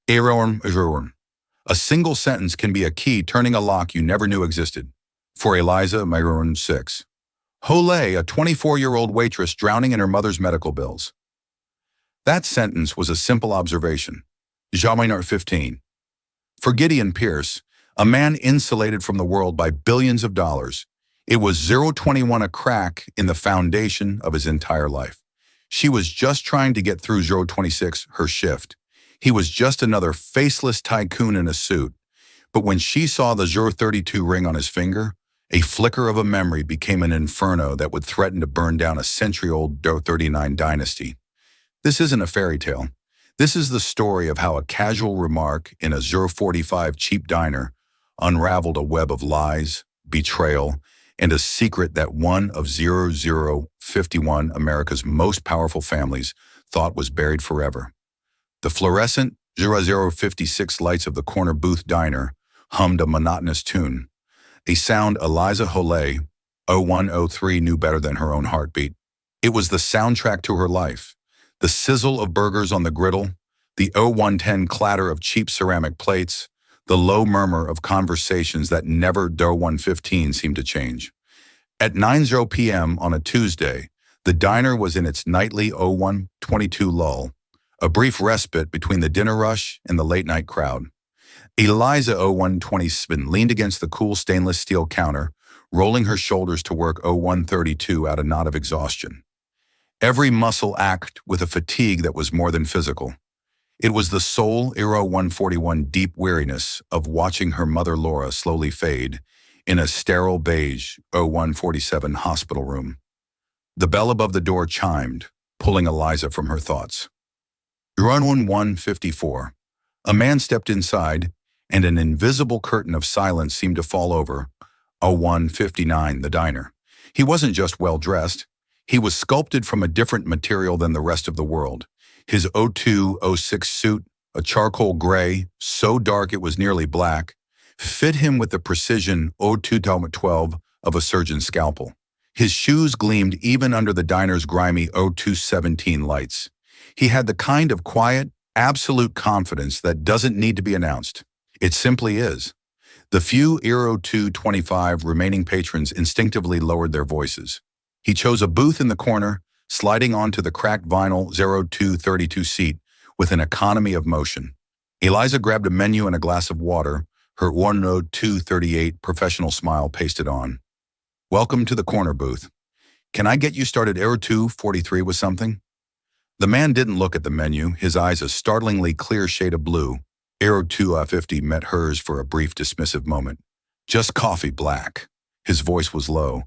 Error. A single sentence can be a key turning a lock you never knew existed. For Eliza Myron 6. Hole, a 24-year-old waitress drowning in her mother's medical bills. That sentence was a simple observation. Gemini 15. For Gideon Pierce, a man insulated from the world by billions of dollars, it was 021 a crack in the foundation of his entire life. She was just trying to get through 026, her shift. He was just another faceless tycoon in a suit. But when she saw the 032 ring on his finger, a flicker of a memory became an inferno that would threaten to burn down a century-old 039 dynasty. This isn't a fairy tale. This is the story of how a casual remark in a 045 cheap diner unraveled a web of lies, betrayal, and a secret that one of 0051 America's most powerful families thought was buried forever. The fluorescent 0056 lights of the corner booth diner hummed a monotonous tune, a sound Eliza Hole, 0103, knew better than her own heartbeat. It was the soundtrack to her life. The sizzle of burgers on the griddle, the 0110 clatter of cheap ceramic plates, the low murmur of conversations that never 0115 seemed to change. At 9:00 p.m. on a Tuesday, the diner was in its nightly 0122 lull, a brief respite between the dinner rush and the late-night crowd. Eliza 0127 leaned against the cool stainless steel counter, rolling her shoulders to work 0132 out a knot of exhaustion. Every muscle ached with a fatigue that was more than physical. It was the soul 0141 deep weariness of watching her mother Laura slowly fade in a sterile beige 0147 hospital room. The bell above the door chimed, pulling Eliza from her thoughts. 154. A man stepped inside, and an invisible curtain of silence seemed to fall over 0159, the diner. He wasn't just well-dressed. He was sculpted from a different material than the rest of the world. His 0206 suit, a charcoal gray, so dark it was nearly black, fit him with the precision 0212 of a surgeon's scalpel. His shoes gleamed even under the diner's grimy 0217 lights. He had the kind of quiet, absolute confidence that doesn't need to be announced. It simply is. The few 0225 remaining patrons instinctively lowered their voices. He chose a booth in the corner, sliding onto the cracked vinyl 0232 seat with an economy of motion. Eliza grabbed a menu and a glass of water, her 10238 professional smile pasted on. Welcome to the corner booth. Can I get you started 0243 with something? The man didn't look at the menu, his eyes a startlingly clear shade of blue. 0250 met hers for a brief dismissive moment. Just coffee, black. His voice was low,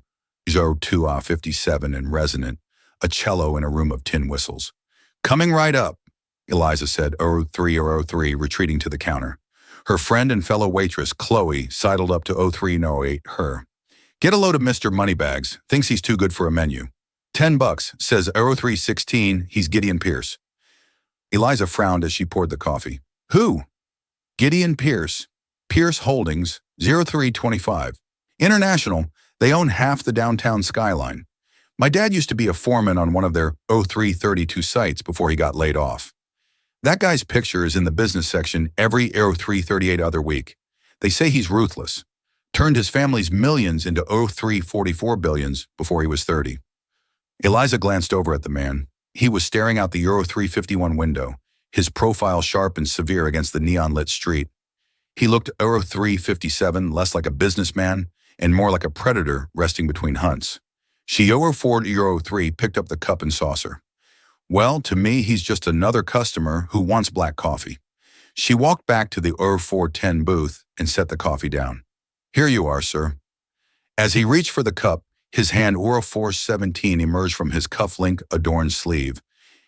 0257 and resonant, a cello in a room of tin whistles. Coming right up, Eliza said, 0303, retreating to the counter. Her friend and fellow waitress, Chloe, sidled up to 0308, her. Get a load of Mr. Moneybags, thinks he's too good for a menu. $10, says 0316, he's Gideon Pierce. Eliza frowned as she poured the coffee. Who? Gideon Pierce. Pierce Holdings, 0325. International, they own half the downtown skyline. My dad used to be a foreman on one of their 0332 sites before he got laid off. That guy's picture is in the business section every 0338 other week. They say he's ruthless. Turned his family's millions into 0344 billions before he was 30. Eliza glanced over at the man. He was staring out the 0351 window, his profile sharp and severe against the neon-lit street. He looked 0357 less like a businessman and more like a predator resting between hunts. She 0403 picked up the cup and saucer. Well, to me, he's just another customer who wants black coffee. She walked back to the 0410 booth and set the coffee down. Here you are, sir. As he reached for the cup, his hand 0417 emerged from his cufflink-adorned sleeve,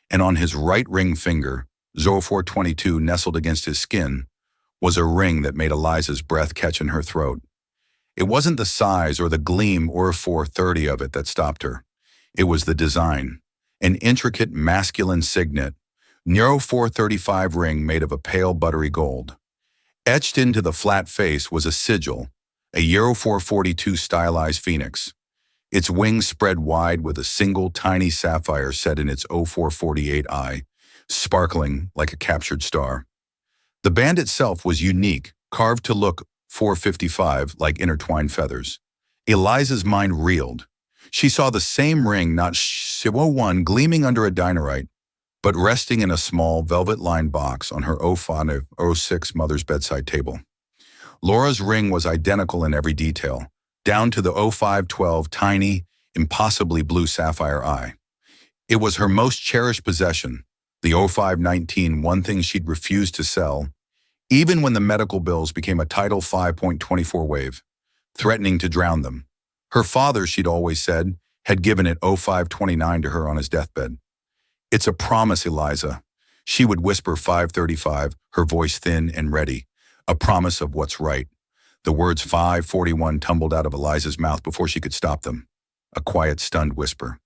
and on his right ring finger, 0422 nestled against his skin, was a ring that made Eliza's breath catch in her throat. It wasn't the size or the gleam 0430 of it that stopped her. It was the design, an intricate masculine signet, 0435 ring made of a pale buttery gold. Etched into the flat face was a sigil, a 0442 stylized phoenix. Its wings spread wide with a single tiny sapphire set in its 0448 eye, sparkling like a captured star. The band itself was unique, carved to look 455 like intertwined feathers. Eliza's mind reeled. She saw the same ring, not 01, gleaming under a dinerite, but resting in a small velvet-lined box on her 0506 mother's bedside table. Laura's ring was identical in every detail, down to the 0512 tiny, impossibly blue sapphire eye. It was her most cherished possession, the 0519, one thing she'd refused to sell, even when the medical bills became a tidal 5.24 wave, threatening to drown them. Her father, she'd always said, had given it 0529 to her on his deathbed. "It's a promise, Eliza." She would whisper 535, her voice thin and ready. A promise of what's right. The words 541 tumbled out of Eliza's mouth before she could stop them. A quiet, stunned whisper.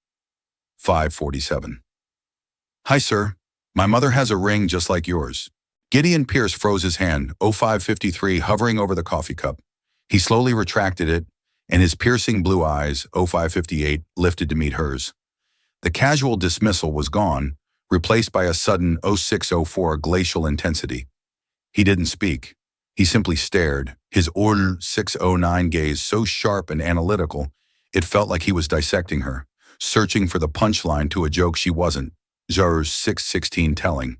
547. "Hi, sir. My mother has a ring just like yours." Gideon Pierce froze his hand, 0553, hovering over the coffee cup. He slowly retracted it, and his piercing blue eyes, 0558, lifted to meet hers. The casual dismissal was gone, replaced by a sudden 0604 glacial intensity. He didn't speak. He simply stared, his 0609 gaze so sharp and analytical, it felt like he was dissecting her, searching for the punchline to a joke she wasn't, 0616 telling.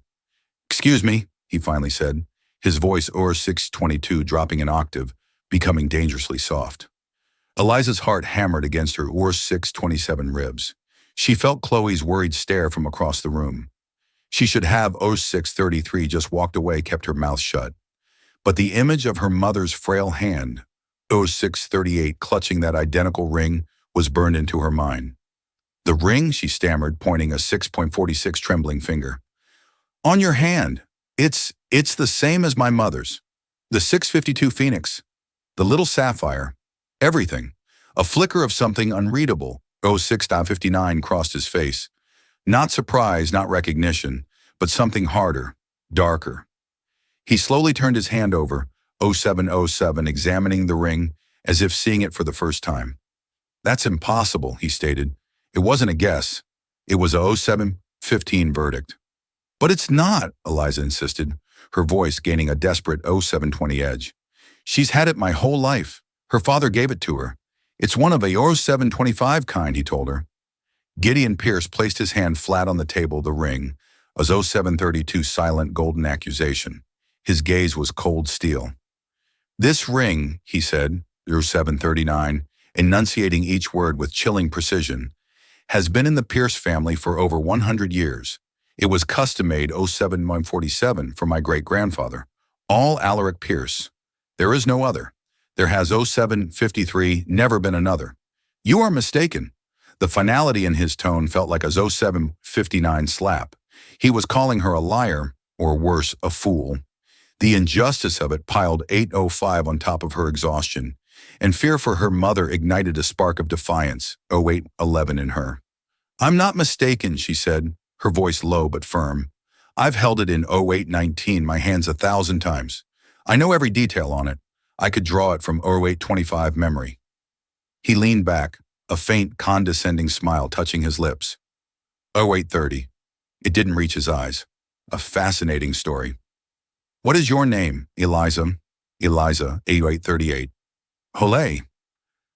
"Excuse me," he finally said, his voice 0622 dropping an octave, becoming dangerously soft. Eliza's heart hammered against her 0627 ribs. She felt Chloe's worried stare from across the room. She should have 0633 just walked away, kept her mouth shut. But the image of her mother's frail hand, 0638, clutching that identical ring, was burned into her mind. "The ring," she stammered, pointing a 6.46 trembling finger. "On your hand. It's the same as my mother's. The 652 Phoenix. The little sapphire. Everything." A flicker of something unreadable, 06.59, crossed his face. Not surprise, not recognition, but something harder, darker. He slowly turned his hand over, 0707, examining the ring as if seeing it for the first time. "That's impossible," he stated. "It wasn't a guess. It was a 0715 verdict." "But it's not," Eliza insisted, her voice gaining a desperate 0720 edge. "She's had it my whole life. Her father gave it to her. It's one of a 0725 kind," he told her. Gideon Pierce placed his hand flat on the table, the ring, a 0732 silent golden accusation. His gaze was cold steel. "This ring," he said, 0739, enunciating each word with chilling precision, "has been in the Pierce family for over 100 years. It was custom-made 07147 for my great-grandfather. All Alaric Pierce. There is no other. There has 0753 never been another." "You are mistaken." The finality in his tone felt like a 0759 slap. He was calling her a liar, or worse, a fool. The injustice of it piled 805 on top of her exhaustion, and fear for her mother ignited a spark of defiance, 0811 in her. "I'm not mistaken," she said, her voice low but firm. "I've held it in 0819 my hands 1,000 times. I know every detail on it. I could draw it from 0825 memory." He leaned back, a faint, condescending smile touching his lips. 0830. It didn't reach his eyes. A fascinating story. "What is your name, Eliza?" "Eliza, 8838. "Hole."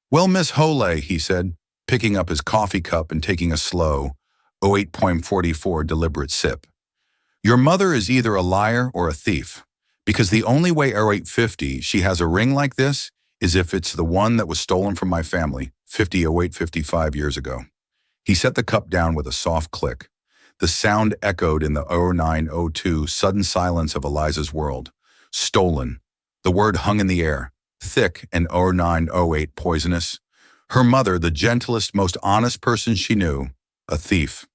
"Well, Miss Hole," he said, picking up his coffee cup and taking a slow, 08.44 deliberate sip. "Your mother is either a liar or a thief, because the only way 0850 she has a ring like this is if it's the one that was stolen from my family 58 years ago." He set the cup down with a soft click. The sound echoed in the 0902 sudden silence of Eliza's world. Stolen. The word hung in the air, thick and 0908 poisonous. Her mother, the gentlest, most honest person she knew, a thief.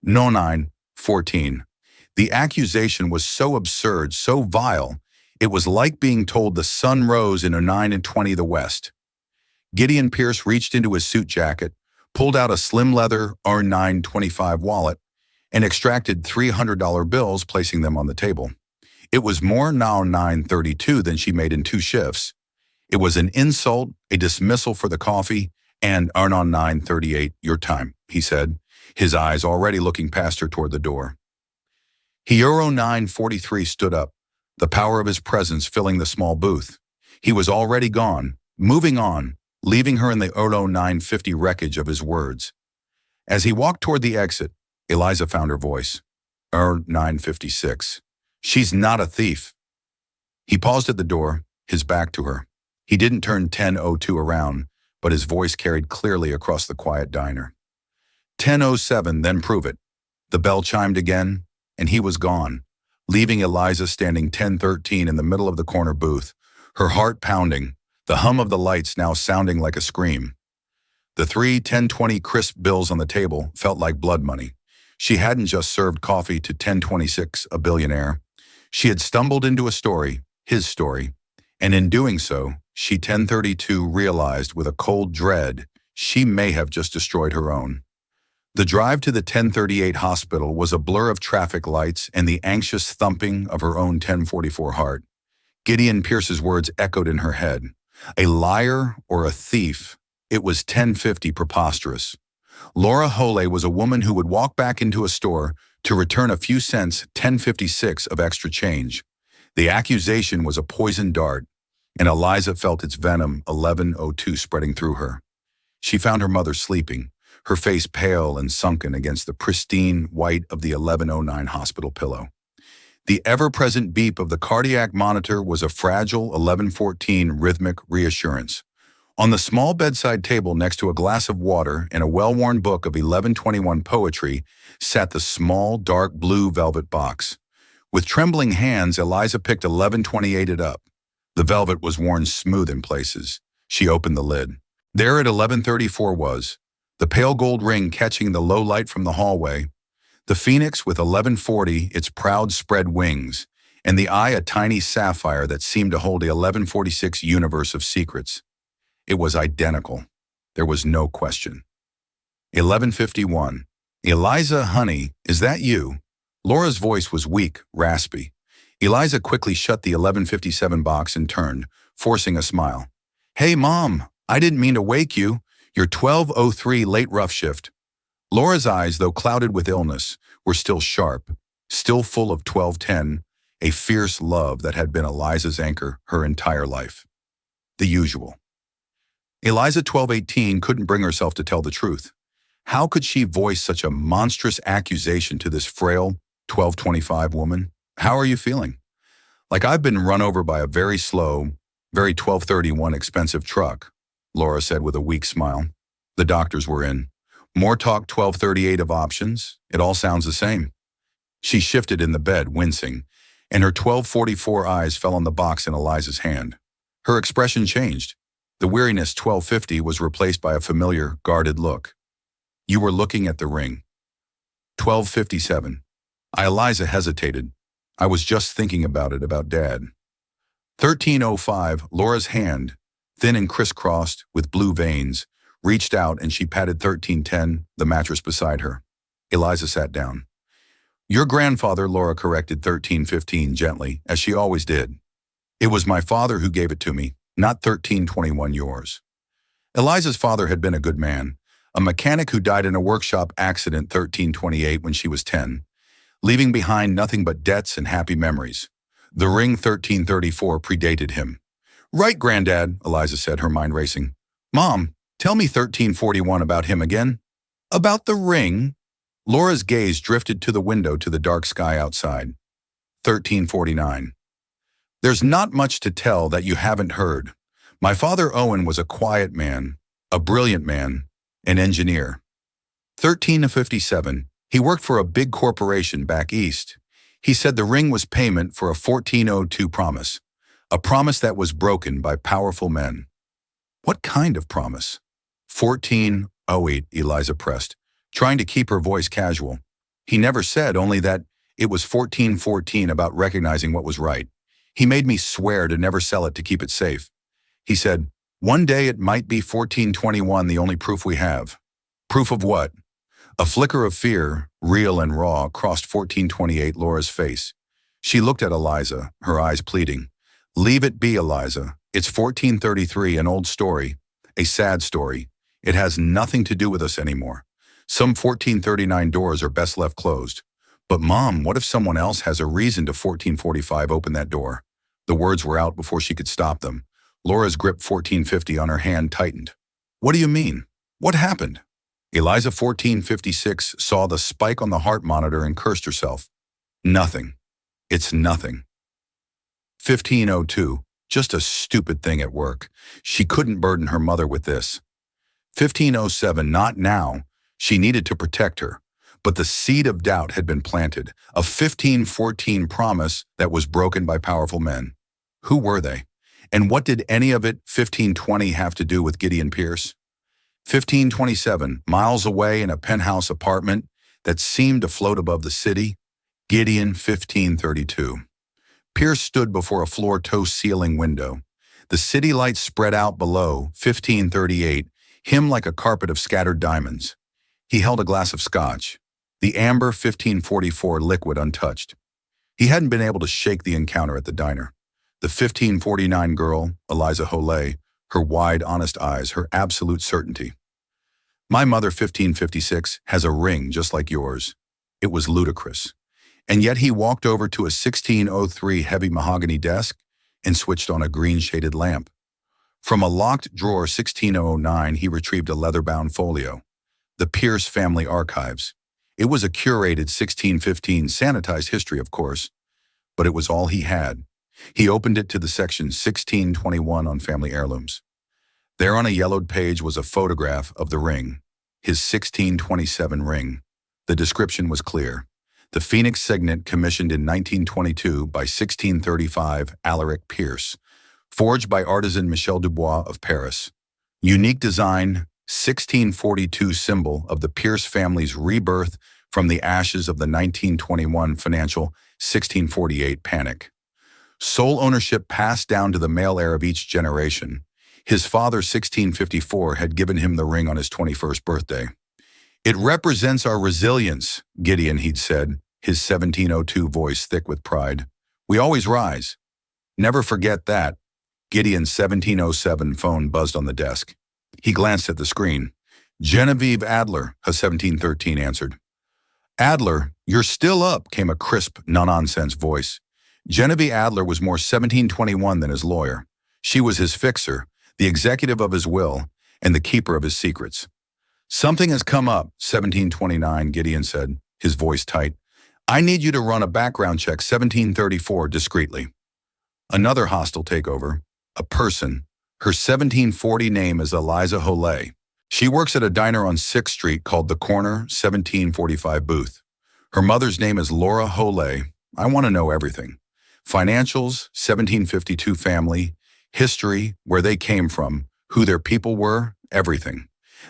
0914. The accusation was so absurd, so vile, it was like being told the sun rose in 0920 the west. Gideon Pierce reached into his suit jacket, pulled out a slim leather R925 wallet, and extracted $300 bills, placing them on the table. It was more now 932 than she made in 2 shifts. It was an insult, a dismissal for the coffee, and Arnon 938, your time, he said, his eyes already looking past her toward the door. Euro 943 stood up, the power of his presence filling the small booth. He was already gone, moving on, leaving her in the Olo 950 wreckage of his words. As he walked toward the exit, Eliza found her voice. 956. She's not a thief. He paused at the door, his back to her. He didn't turn 10:02 around, but his voice carried clearly across the quiet diner. 10:07, then prove it. The bell chimed again, and he was gone, leaving Eliza standing 10:13 in the middle of the corner booth, her heart pounding, the hum of the lights now sounding like a scream. The three 1020 crisp bills on the table felt like blood money. She hadn't just served coffee to 1026, a billionaire. She had stumbled into a story, his story, and in doing so, she 1032 realized with a cold dread she may have just destroyed her own. The drive to the 1038 hospital was a blur of traffic lights and the anxious thumping of her own 1044 heart. Gideon Pierce's words echoed in her head. A liar or a thief, it was 1050 preposterous. Laura Hole was a woman who would walk back into a store to return a few cents 1056 of extra change. The accusation was a poisoned dart, and Eliza felt its venom 1102 spreading through her. She found her mother sleeping, her face pale and sunken against the pristine white of the 1109 hospital pillow. The ever-present beep of the cardiac monitor was a fragile 1114 rhythmic reassurance. On the small bedside table next to a glass of water and a well-worn book of 1121 poetry sat the small, dark blue velvet box. With trembling hands, Eliza picked 1128 up. The velvet was worn smooth in places. She opened the lid. There at 1134 was, the pale gold ring catching the low light from the hallway, the phoenix with 1140 its proud spread wings, and the eye a tiny sapphire that seemed to hold a 1146 universe of secrets. It was identical. There was no question. 1151. Eliza, honey, is that you? Laura's voice was weak, raspy. Eliza quickly shut the 1157 box and turned, forcing a smile. Hey, Mom, I didn't mean to wake you. Your 12:03 late rough shift. Laura's eyes, though clouded with illness, were still sharp, still full of 1210, a fierce love that had been Eliza's anchor her entire life. The usual. Eliza 1218 couldn't bring herself to tell the truth. How could she voice such a monstrous accusation to this frail 1225 woman? How are you feeling? Like I've been run over by a very slow, very 1231 expensive truck, Laura said with a weak smile. The doctors were in. More talk 1238 of options. It all sounds the same. She shifted in the bed, wincing, and her 1244 eyes fell on the box in Eliza's hand. Her expression changed. The weariness 1250 was replaced by a familiar, guarded look. You were looking at the ring. 1257. Eliza hesitated. I was just thinking about it, about Dad. 1305, Laura's hand, thin and crisscrossed with blue veins, reached out and she patted 1310, the mattress beside her. Eliza sat down. Your grandfather, Laura corrected 1315 gently, as she always did. It was my father who gave it to me, not 1321 yours. Eliza's father had been a good man, a mechanic who died in a workshop accident 1328 when she was 10, leaving behind nothing but debts and happy memories. The ring 1334 predated him. Right, Granddad, Eliza said, her mind racing. Mom, tell me 1341 about him again. About the ring? Laura's gaze drifted to the window to the dark sky outside. 1349. There's not much to tell that you haven't heard. My father Owen was a quiet man, a brilliant man, an engineer. 1357. He worked for a big corporation back east. He said the ring was payment for a 1402 promise, a promise that was broken by powerful men. What kind of promise? 1408, Eliza pressed, trying to keep her voice casual. He never said, only that it was 1414 about recognizing what was right. He made me swear to never sell it to keep it safe. He said, one day it might be 1421, the only proof we have. Proof of what? A flicker of fear, real and raw, crossed 1428 Laura's face. She looked at Eliza, her eyes pleading. Leave it be, Eliza. It's 1433, an old story, a sad story. It has nothing to do with us anymore. Some 1439 doors are best left closed. But Mom, what if someone else has a reason to 1445 open that door? The words were out before she could stop them. Laura's grip 1450 on her hand tightened. What do you mean? What happened? Eliza 1456 saw the spike on the heart monitor and cursed herself. Nothing. It's nothing. 1502. Just a stupid thing at work. She couldn't burden her mother with this. 1507. Not now. She needed to protect her. But the seed of doubt had been planted, a 1514 promise that was broken by powerful men. Who were they? And what did any of it, 1520, have to do with Gideon Pierce? 1527, miles away in a penthouse apartment that seemed to float above the city, Gideon 1532. Pierce stood before a floor-to-ceiling window. The city lights spread out below, 1538, him like a carpet of scattered diamonds. He held a glass of scotch, the amber 1544 liquid untouched. He hadn't been able to shake the encounter at the diner. The 1549 girl, Eliza Holay, her wide, honest eyes, her absolute certainty. My mother, 1556, has a ring just like yours. It was ludicrous. And yet he walked over to a 1603 heavy mahogany desk and switched on a green-shaded lamp. From a locked drawer 1609, he retrieved a leather-bound folio. The Pierce Family Archives. It was a curated 1615 sanitized history, of course, but it was all he had. He opened it to the section 1621 on family heirlooms. There on a yellowed page was a photograph of the ring, his 1627 ring. The description was clear. The Phoenix signet commissioned in 1922 by 1635 Alaric Pierce, forged by artisan Michel Dubois of Paris. Unique design, 1642 symbol of the Pierce family's rebirth from the ashes of the 1921 financial 1648 panic. Sole ownership passed down to the male heir of each generation. His father, 1654, had given him the ring on his 21st birthday. It represents our resilience, Gideon, he'd said, his 1702 voice thick with pride. We always rise. Never forget that. Gideon's 1707 phone buzzed on the desk. He glanced at the screen. Genevieve Adler, a 1713 answered. Adler, you're still up, came a crisp, no-nonsense voice. Genevieve Adler was more 1721 than his lawyer. She was his fixer, the executive of his will, and the keeper of his secrets. Something has come up, 1729, Gideon said, his voice tight. I need you to run a background check, 1734, discreetly. Another hostile takeover, a person. Her 1740 name is Eliza Holay. She works at a diner on 6th Street called The Corner, 1745 booth. Her mother's name is Laura Holay. I want to know everything. Financials, 1752 family, history, where they came from, who their people were, everything.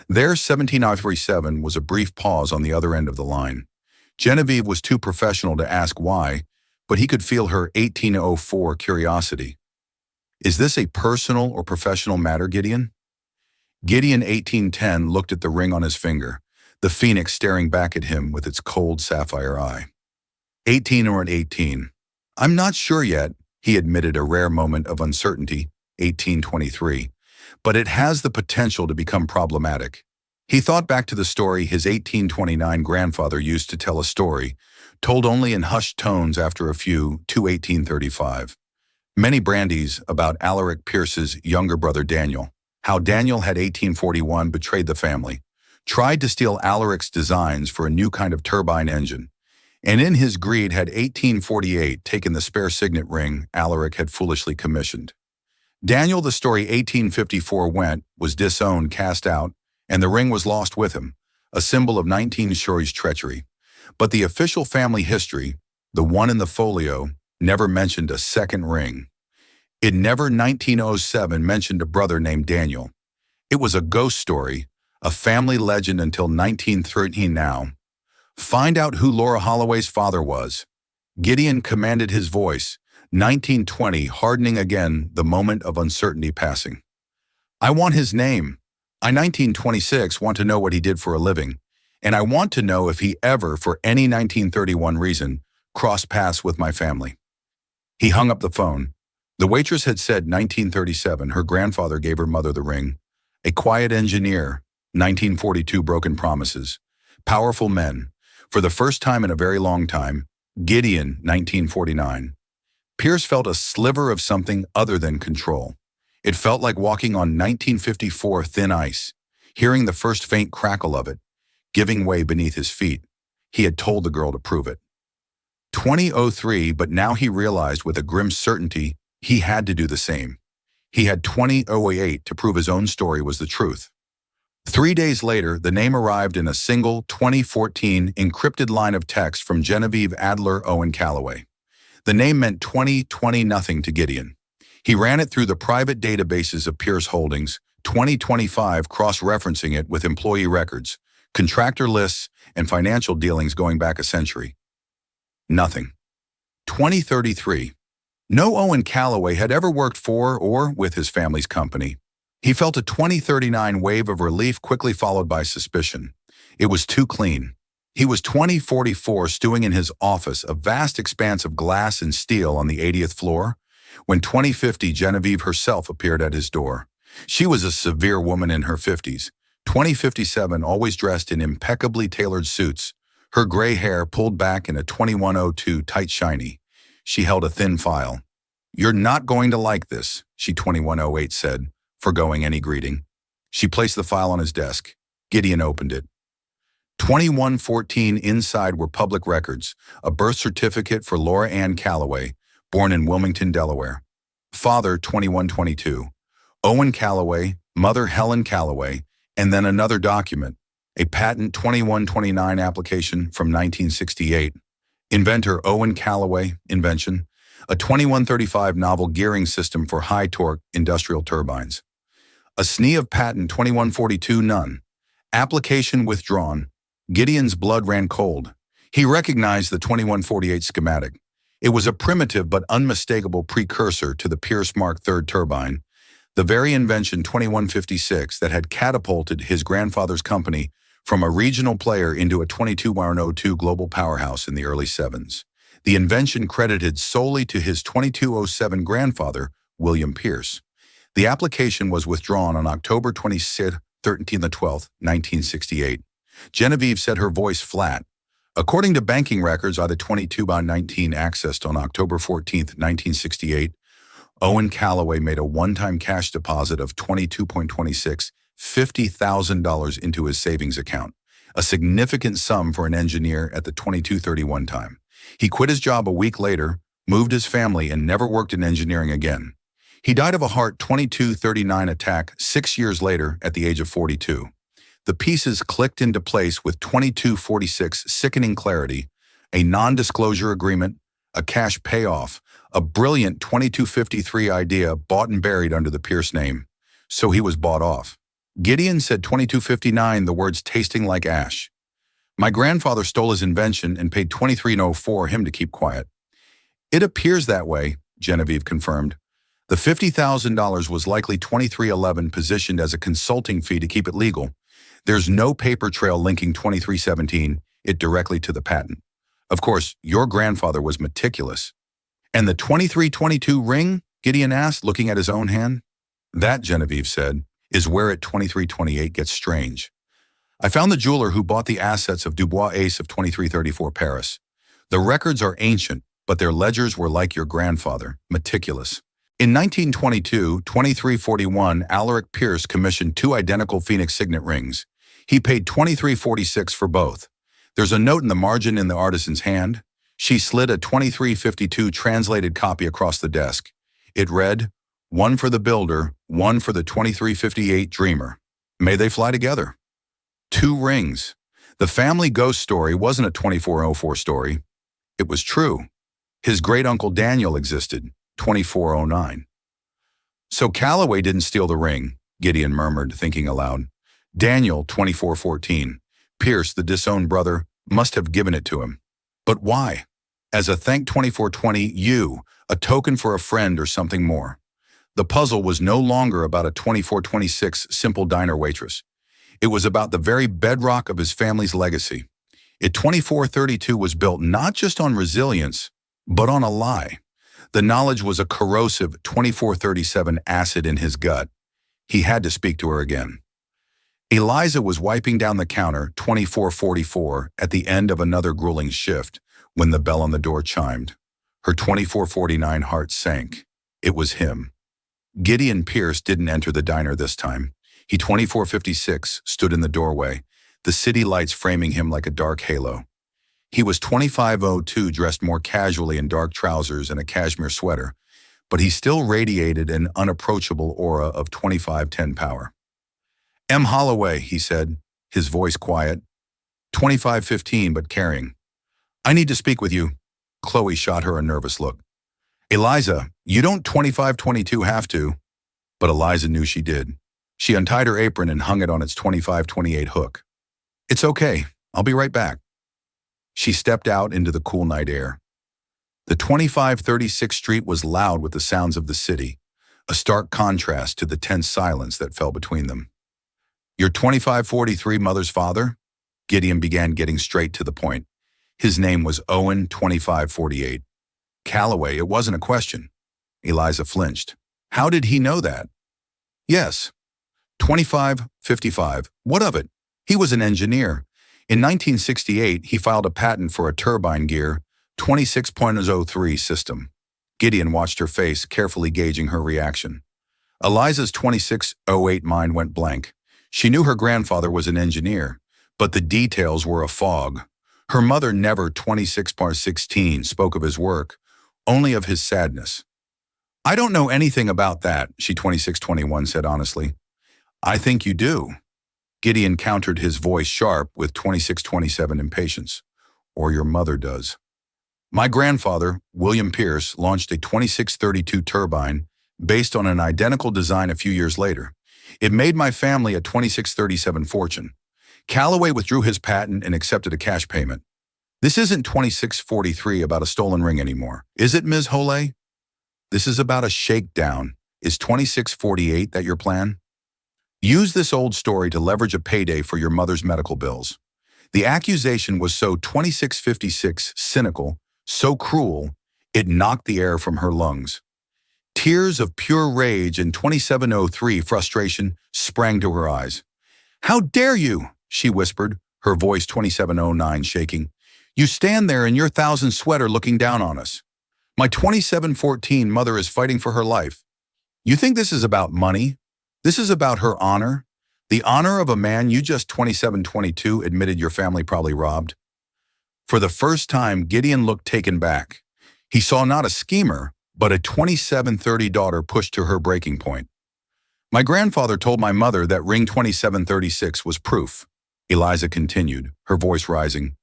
Their 1747 was a brief pause on the other end of the line. Genevieve was too professional to ask why, but he could feel her 1804 curiosity. Is this a personal or professional matter, Gideon? Gideon 1810 looked at the ring on his finger, the phoenix staring back at him with its cold sapphire eye. 18 or an 18? I'm not sure yet, he admitted, a rare moment of uncertainty, 1823, but it has the potential to become problematic. He thought back to the story his 1829 grandfather used to tell, a story, told only in hushed tones after a few, to 1835. Many brandies about Alaric Pierce's younger brother Daniel, how Daniel had 1841 betrayed the family, tried to steal Alaric's designs for a new kind of turbine engine, and in his greed had 1848 taken the spare signet ring Alaric had foolishly commissioned. Daniel, the story 1854 went, was disowned, cast out, and the ring was lost with him, a symbol of 19 Shuri's treachery. But the official family history, the one in the folio, never mentioned a second ring. It never, 1907, mentioned a brother named Daniel. It was a ghost story, a family legend until 1913 now. Find out who Laura Holloway's father was. Gideon commanded his voice, 1920 hardening again, the moment of uncertainty passing. I want his name. I, 1926, want to know what he did for a living, and I want to know if he ever, for any 1931 reason, crossed paths with my family. He hung up the phone. The waitress had said 1937 her grandfather gave her mother the ring. A quiet engineer, 1942 broken promises. Powerful men. For the first time in a very long time, Gideon, 1949. Pierce felt a sliver of something other than control. It felt like walking on 1954 thin ice, hearing the first faint crackle of it, giving way beneath his feet. He had told the girl to prove it. 2003, but now he realized with a grim certainty he had to do the same. He had 2008 to prove his own story was the truth. 3 days later, the name arrived in a single 2014 encrypted line of text from Genevieve Adler Owen Callaway. The name meant 2020 nothing to Gideon. He ran it through the private databases of Pierce Holdings, 2025 cross-referencing it with employee records, contractor lists, and financial dealings going back a century. Nothing. 2033. No Owen Callaway had ever worked for or with his family's company. He felt a 2039 wave of relief quickly followed by suspicion. It was too clean. He was 2044 stewing in his office, a vast expanse of glass and steel on the 80th floor, when 2050 Genevieve herself appeared at his door. She was a severe woman in her 50s, 2057 always dressed in impeccably tailored suits, her gray hair pulled back in a 2102 tight shiny. She held a thin file. "You're not going to like this," she 2108 said, forgoing any greeting. She placed the file on his desk. Gideon opened it. 2114 inside were public records, a birth certificate for Laura Ann Callaway, born in Wilmington, Delaware. Father 2122, Owen Callaway, mother Helen Callaway, and then another document, a patent 2129 application from 1968. Inventor Owen Callaway, invention, a 2135 novel gearing system for high-torque industrial turbines. A SNE of patent 2142 none. Application withdrawn. Gideon's blood ran cold. He recognized the 2148 schematic. It was a primitive but unmistakable precursor to the Pierce Mark III turbine, the very invention 2156 that had catapulted his grandfather's company from a regional player into a 2202 global powerhouse in the early 70s. The invention credited solely to his 2207 grandfather, William Pierce. The application was withdrawn on October 26, 12, 1968. Genevieve said her voice flat. According to banking records I 22/19 accessed on October 14, 1968, Owen Callaway made a one-time cash deposit of $22.26, $50,000 into his savings account, a significant sum for an engineer at the 2231 time. He quit his job a week later, moved his family, and never worked in engineering again. He died of a heart 2239 attack 6 years later at the age of 42. The pieces clicked into place with 2246 sickening clarity, a non-disclosure agreement, a cash payoff, a brilliant 2253 idea bought and buried under the Pierce name. So he was bought off. Gideon said 2259, the words tasting like ash. My grandfather stole his invention and paid $23.04 for him to keep quiet. It appears that way, Genevieve confirmed. The $50,000 was likely 2311 positioned as a consulting fee to keep it legal. There's no paper trail linking 2317, it directly to the patent. Of course, your grandfather was meticulous. And the 2322 ring? Gideon asked, looking at his own hand. That, Genevieve said, is where at 2328 gets strange. I found the jeweler who bought the assets of Dubois Ace of 2334 Paris. The records are ancient, but their ledgers were like your grandfather, meticulous. In 1922, 2341, Alaric Pierce commissioned 2 identical Phoenix signet rings. He paid $23.46 for both. There's a note in the margin in the artisan's hand. She slid a 2352 translated copy across the desk. It read, "One for the builder, one for the 2358 dreamer. May they fly together." 2 rings. The family ghost story wasn't a 2404 story. It was true. His great-uncle Daniel existed, 2409. So Callaway didn't steal the ring, Gideon murmured, thinking aloud. Daniel, 2414. Pierce, the disowned brother, must have given it to him. But why? As a thank 2420, a token for a friend or something more. The puzzle was no longer about a 2426 simple diner waitress. It was about the very bedrock of his family's legacy. It 2432 was built not just on resilience, but on a lie. The knowledge was a corrosive 2437 acid in his gut. He had to speak to her again. Eliza was wiping down the counter 2444 at the end of another grueling shift when the bell on the door chimed. Her 2449 heart sank. It was him. Gideon Pierce didn't enter the diner this time. He 2456 stood in the doorway, the city lights framing him like a dark halo. He was 2502, dressed more casually in dark trousers and a cashmere sweater, but he still radiated an unapproachable aura of 2510 power. M. Holloway, he said, his voice quiet. 2515, but caring. I need to speak with you. Chloe shot her a nervous look. Eliza, you don't 2522 have to. But Eliza knew she did. She untied her apron and hung it on its 2528 hook. It's okay. I'll be right back. She stepped out into the cool night air. The 2536th Street was loud with the sounds of the city, a stark contrast to the tense silence that fell between them. Your 2543 mother's father? Gideon began getting straight to the point. His name was Owen 2548. Calloway, it wasn't a question. Eliza flinched. How did he know that? Yes. 2555. What of it? He was an engineer. In 1968, he filed a patent for a turbine gear 26.03 system. Gideon watched her face, carefully gauging her reaction. Eliza's 2608 mind went blank. She knew her grandfather was an engineer, but the details were a fog. Her mother never 26/16 spoke of his work, only of his sadness. I don't know anything about that, she 2621 said honestly. I think you do. Gideon countered, his voice sharp with 2627 impatience. Or your mother does. My grandfather, William Pierce, launched a 2632 turbine based on an identical design a few years later. It made my family a 2637 fortune. Calloway withdrew his patent and accepted a cash payment. This isn't 2643 about a stolen ring anymore, is it, Ms. Holey? This is about a shakedown. Is 2648 that your plan? Use this old story to leverage a payday for your mother's medical bills. The accusation was so 2656 cynical, so cruel, it knocked the air from her lungs. Tears of pure rage and 2703 frustration sprang to her eyes. How dare you, she whispered, her voice 2709 shaking. You stand there in your 1,000 sweater looking down on us. My 2714 mother is fighting for her life. You think this is about money? This is about her honor? The honor of a man you just 2722 admitted your family probably robbed? For the first time, Gideon looked taken back. He saw not a schemer, but a 2730 daughter pushed to her breaking point. My grandfather told my mother that ring 2736 was proof, Eliza continued, her voice rising.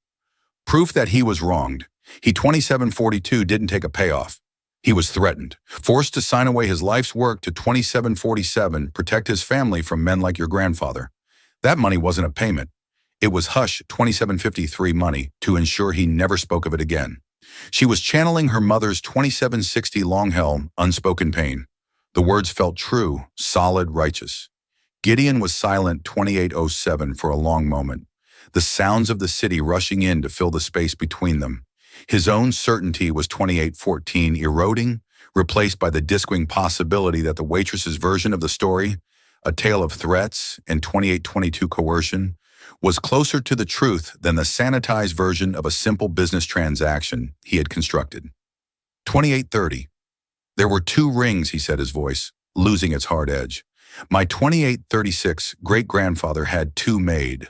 Proof that he was wronged. He 2742 didn't take a payoff. He was threatened, forced to sign away his life's work to 2747, protect his family from men like your grandfather. That money wasn't a payment. It was hush 2753 money to ensure he never spoke of it again. She was channeling her mother's 2760 long-held, unspoken pain. The words felt true, solid, righteous. Gideon was silent 2807 for a long moment, the sounds of the city rushing in to fill the space between them. His own certainty was 2814 eroding, replaced by the disquing possibility that the waitress's version of the story, a tale of threats and 2822 coercion, was closer to the truth than the sanitized version of a simple business transaction he had constructed. 2830. There were 2 rings, he said, his voice losing its hard edge. My 2836 great-grandfather had 2 made,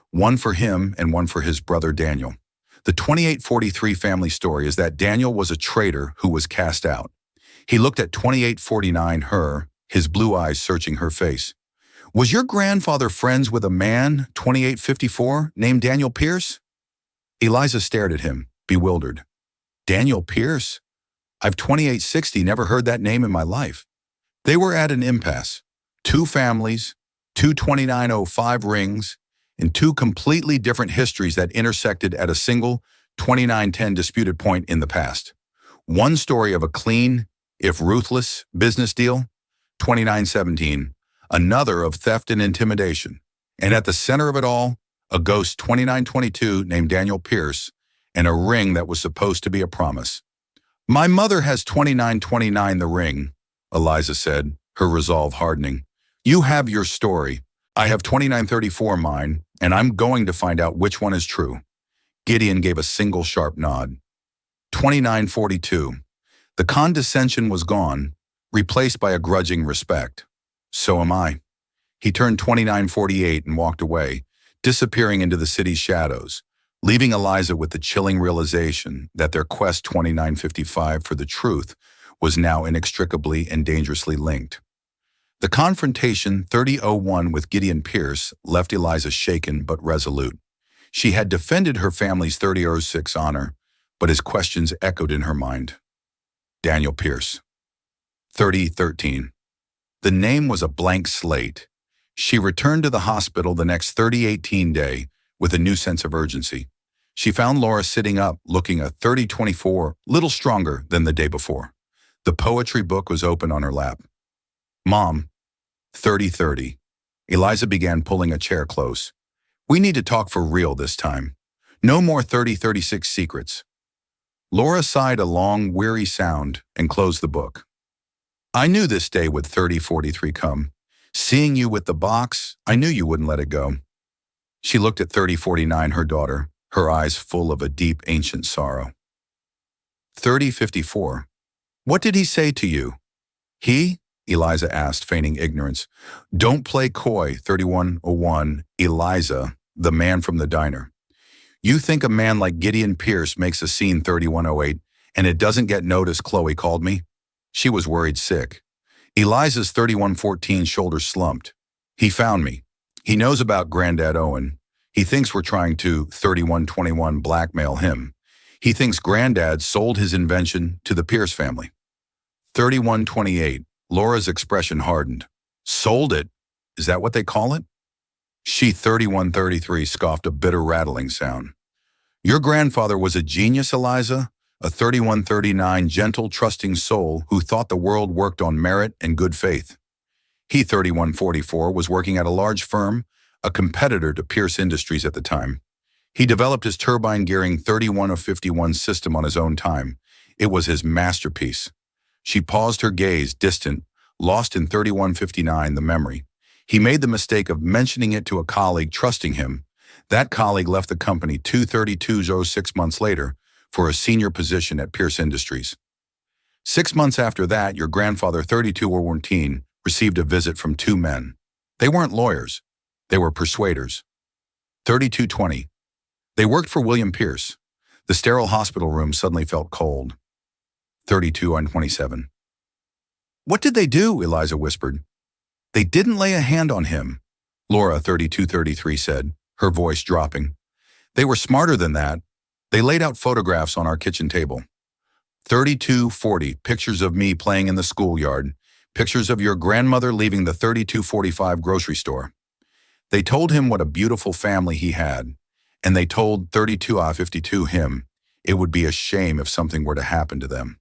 one for him and one for his brother Daniel. The 2843 family story is that Daniel was a traitor who was cast out. He looked at 2849 her, his blue eyes searching her face. Was your grandfather friends with a man, 2854, named Daniel Pierce? Eliza stared at him, bewildered. Daniel Pierce? I've 2860 never heard that name in my life. They were at an impasse. 2 families, 2 2905 rings, and 2 completely different histories that intersected at a single 2910 disputed point in the past. One story of a clean, if ruthless, business deal, 2917, another of theft and intimidation, and at the center of it all, a ghost 2922 named Daniel Pierce, and a ring that was supposed to be a promise. My mother has 2929 the ring, Eliza said, her resolve hardening. You have your story. I have 2934 mine, and I'm going to find out which one is true. Gideon gave a single sharp nod. 2942. The condescension was gone, replaced by a grudging respect. So am I. He turned 2948 and walked away, disappearing into the city's shadows, leaving Eliza with the chilling realization that their quest 2955 for the truth was now inextricably and dangerously linked. The confrontation 3001 with Gideon Pierce left Eliza shaken but resolute. She had defended her family's 3006 honor, but his questions echoed in her mind. Daniel Pierce. 3013. The name was a blank slate. She returned to the hospital the next 3018 day with a new sense of urgency. She found Laura sitting up, looking a 3024, little stronger than the day before. The poetry book was open on her lap. Mom. 3030. Eliza began pulling a chair close. We need to talk for real this time. No more 3036 secrets. Laura sighed a long, weary sound and closed the book. I knew this day would 3043 come. Seeing you with the box, I knew you wouldn't let it go. She looked at 3049, her daughter, her eyes full of a deep, ancient sorrow. 3054. What did he say to you? He? Eliza asked, feigning ignorance. Don't play coy, 3101, Eliza, the man from the diner. You think a man like Gideon Pierce makes a scene 3108 and it doesn't get noticed, Chloe called me? She was worried sick. Eliza's 3114 shoulders slumped. He found me. He knows about Granddad Owen. He thinks we're trying to 3121 blackmail him. He thinks Granddad sold his invention to the Pierce family. 3128. Laura's expression hardened. Sold it? Is that what they call it? She 3133 scoffed a bitter rattling sound. Your grandfather was a genius, Eliza, a 3139 gentle, trusting soul who thought the world worked on merit and good faith. He 3144 was working at a large firm, a competitor to Pierce Industries at the time. He developed his turbine gearing 3151 system on his own time. It was his masterpiece. She paused her gaze, distant, lost in 3159, the memory. He made the mistake of mentioning it to a colleague trusting him. That colleague left the company 23206 months later for a senior position at Pierce Industries. 6 months after that, your grandfather 3214 received a visit from two men. They weren't lawyers. They were persuaders. 3220. They worked for William Pierce. The sterile hospital room suddenly felt cold. 3227. What did they do? Eliza whispered. They didn't lay a hand on him, Laura 3233 said, her voice dropping. They were smarter than that. They laid out photographs on our kitchen table. 3240, pictures of me playing in the schoolyard, pictures of your grandmother leaving the 3245 grocery store. They told him what a beautiful family he had, and they told 3252 him it would be a shame if something were to happen to them.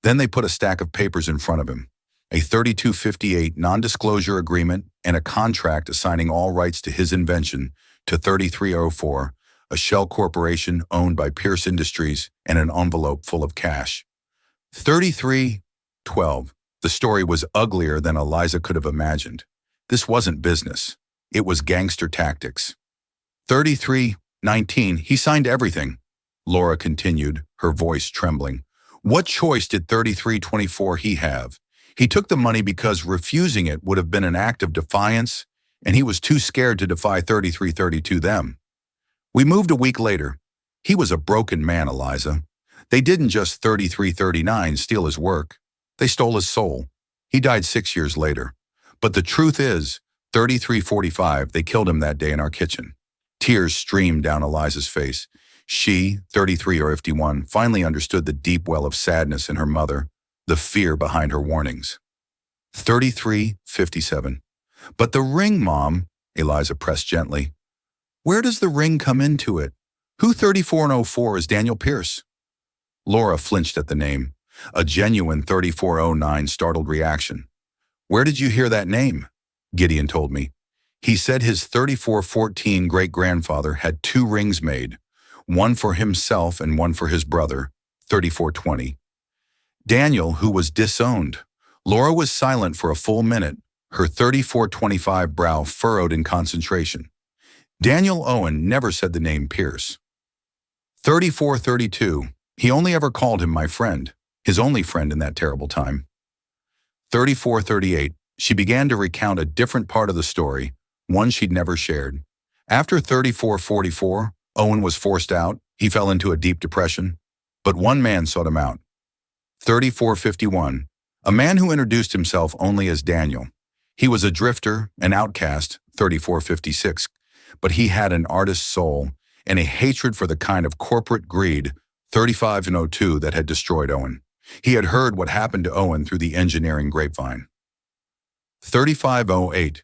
Then they put a stack of papers in front of him, a 3258 non-disclosure agreement and a contract assigning all rights to his invention to 3304, a shell corporation owned by Pierce Industries, and an envelope full of cash. 3312. The story was uglier than Eliza could have imagined. This wasn't business. It was gangster tactics. 3319. He signed everything, Laura continued, her voice trembling. What choice did 3324 he have? He took the money because refusing it would have been an act of defiance, and he was too scared to defy 3332 them. We moved a week later. He was a broken man, Eliza. They didn't just 3339 steal his work. They stole his soul. He died 6 years later. But the truth is, 3345, they killed him that day in our kitchen. Tears streamed down Eliza's face. She, 3351, finally understood the deep well of sadness in her mother, the fear behind her warnings. 3357. But the ring, Mom, Eliza pressed gently. Where does the ring come into it? Who 3404 is Daniel Pierce? Laura flinched at the name, a genuine 3409 startled reaction. Where did you hear that name? Gideon told me. He said his 3414 great-grandfather had 2 rings made, one for himself and one for his brother, 3420. Daniel, who was disowned. Laura was silent for a full minute, her 3425 brow furrowed in concentration. Daniel Owen never said the name Pierce. 3432. He only ever called him my friend, his only friend in that terrible time. 3438. She began to recount a different part of the story, one she'd never shared. After 3444, Owen was forced out. He fell into a deep depression. But one man sought him out. 3451. A man who introduced himself only as Daniel. He was a drifter, an outcast, 3456, but he had an artist's soul and a hatred for the kind of corporate greed, 3502, that had destroyed Owen. He had heard what happened to Owen through the engineering grapevine. 3508.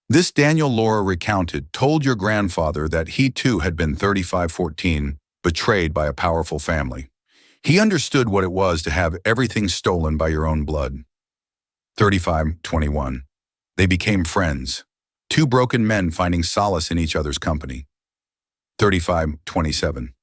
This Daniel Laura recounted told your grandfather that he too had been 3514, betrayed by a powerful family. He understood what it was to have everything stolen by your own blood. 3521. They became friends, two broken men finding solace in each other's company. 3527.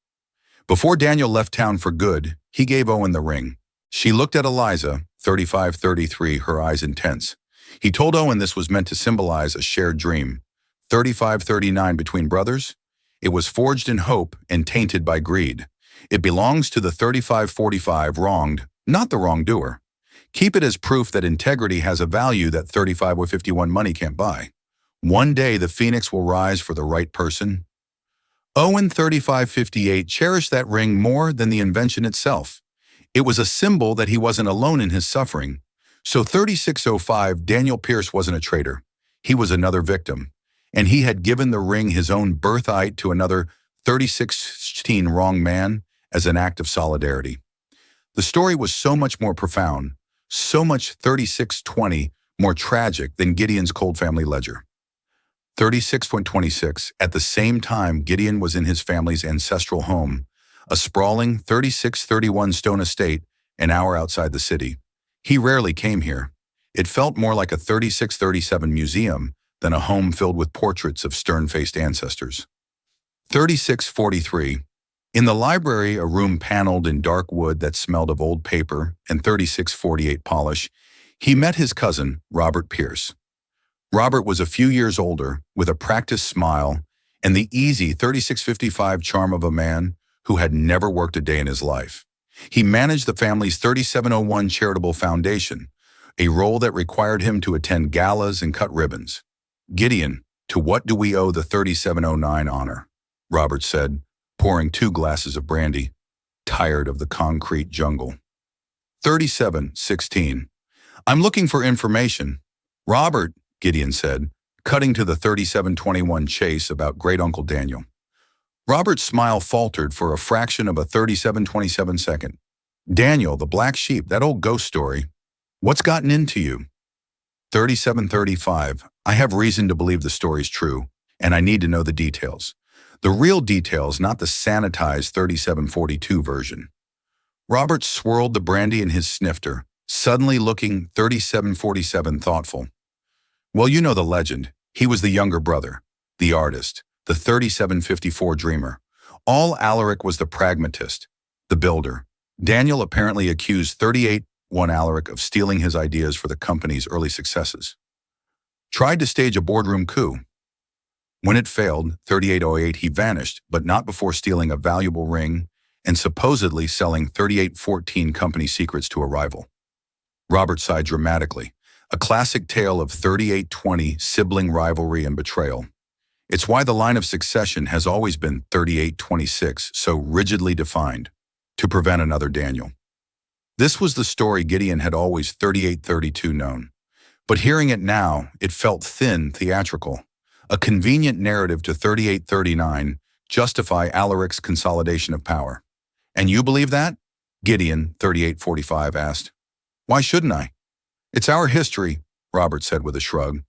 Before Daniel left town for good, he gave Owen the ring. She looked at Eliza, 3533, her eyes intense. He told Owen this was meant to symbolize a shared dream. 3539. Between brothers? It was forged in hope and tainted by greed. It belongs to the 3545 wronged, not the wrongdoer. Keep it as proof that integrity has a value that 3551 money can't buy. One day the phoenix will rise for the right person. Owen, 3558, cherished that ring more than the invention itself. It was a symbol that he wasn't alone in his suffering. So 3605, Daniel Pierce wasn't a traitor. He was another victim. And he had given the ring his own birthright to another 3616 wrong man as an act of solidarity. The story was so much more profound, so much 3620 more tragic than Gideon's cold family ledger. 36.26. At the same time, Gideon was in his family's ancestral home, a sprawling 3631 stone estate an hour outside the city. He rarely came here. It felt more like a 3637 museum than a home filled with portraits of stern-faced ancestors. 3643. In the library, a room paneled in dark wood that smelled of old paper and 3648 polish, he met his cousin, Robert Pierce. Robert was a few years older, with a practiced smile and the easy 3655 charm of a man who had never worked a day in his life. He managed the family's 3701 charitable foundation, a role that required him to attend galas and cut ribbons. Gideon, to what do we owe the 3709 honor? Robert said, pouring 2 glasses of brandy, tired of the concrete jungle. 3716. I'm looking for information. Robert, Gideon said, cutting to the 3721 chase about great-uncle Daniel. Robert's smile faltered for a fraction of a 3727 second. Daniel, the black sheep, that old ghost story. What's gotten into you? 3735. I have reason to believe the story's true, and I need to know the details. The real details, not the sanitized 3742 version. Robert swirled the brandy in his snifter, suddenly looking 3747 thoughtful. Well, you know the legend. He was the younger brother, the artist, the 3754 dreamer. All Alaric was the pragmatist, the builder. Daniel apparently accused 38-1 Alaric of stealing his ideas for the company's early successes. Tried to stage a boardroom coup. When it failed, 3808, he vanished, but not before stealing a valuable ring and supposedly selling 3814 company secrets to a rival. Robert sighed dramatically, a classic tale of 3820 sibling rivalry and betrayal. It's why the line of succession has always been 3826, so rigidly defined, to prevent another Daniel. This was the story Gideon had always 3832 known. But hearing it now, it felt thin, theatrical. A convenient narrative to 3839 justify Alaric's consolidation of power. And you believe that? Gideon, 3845, asked. Why shouldn't I? It's our history, Robert said with a shrug.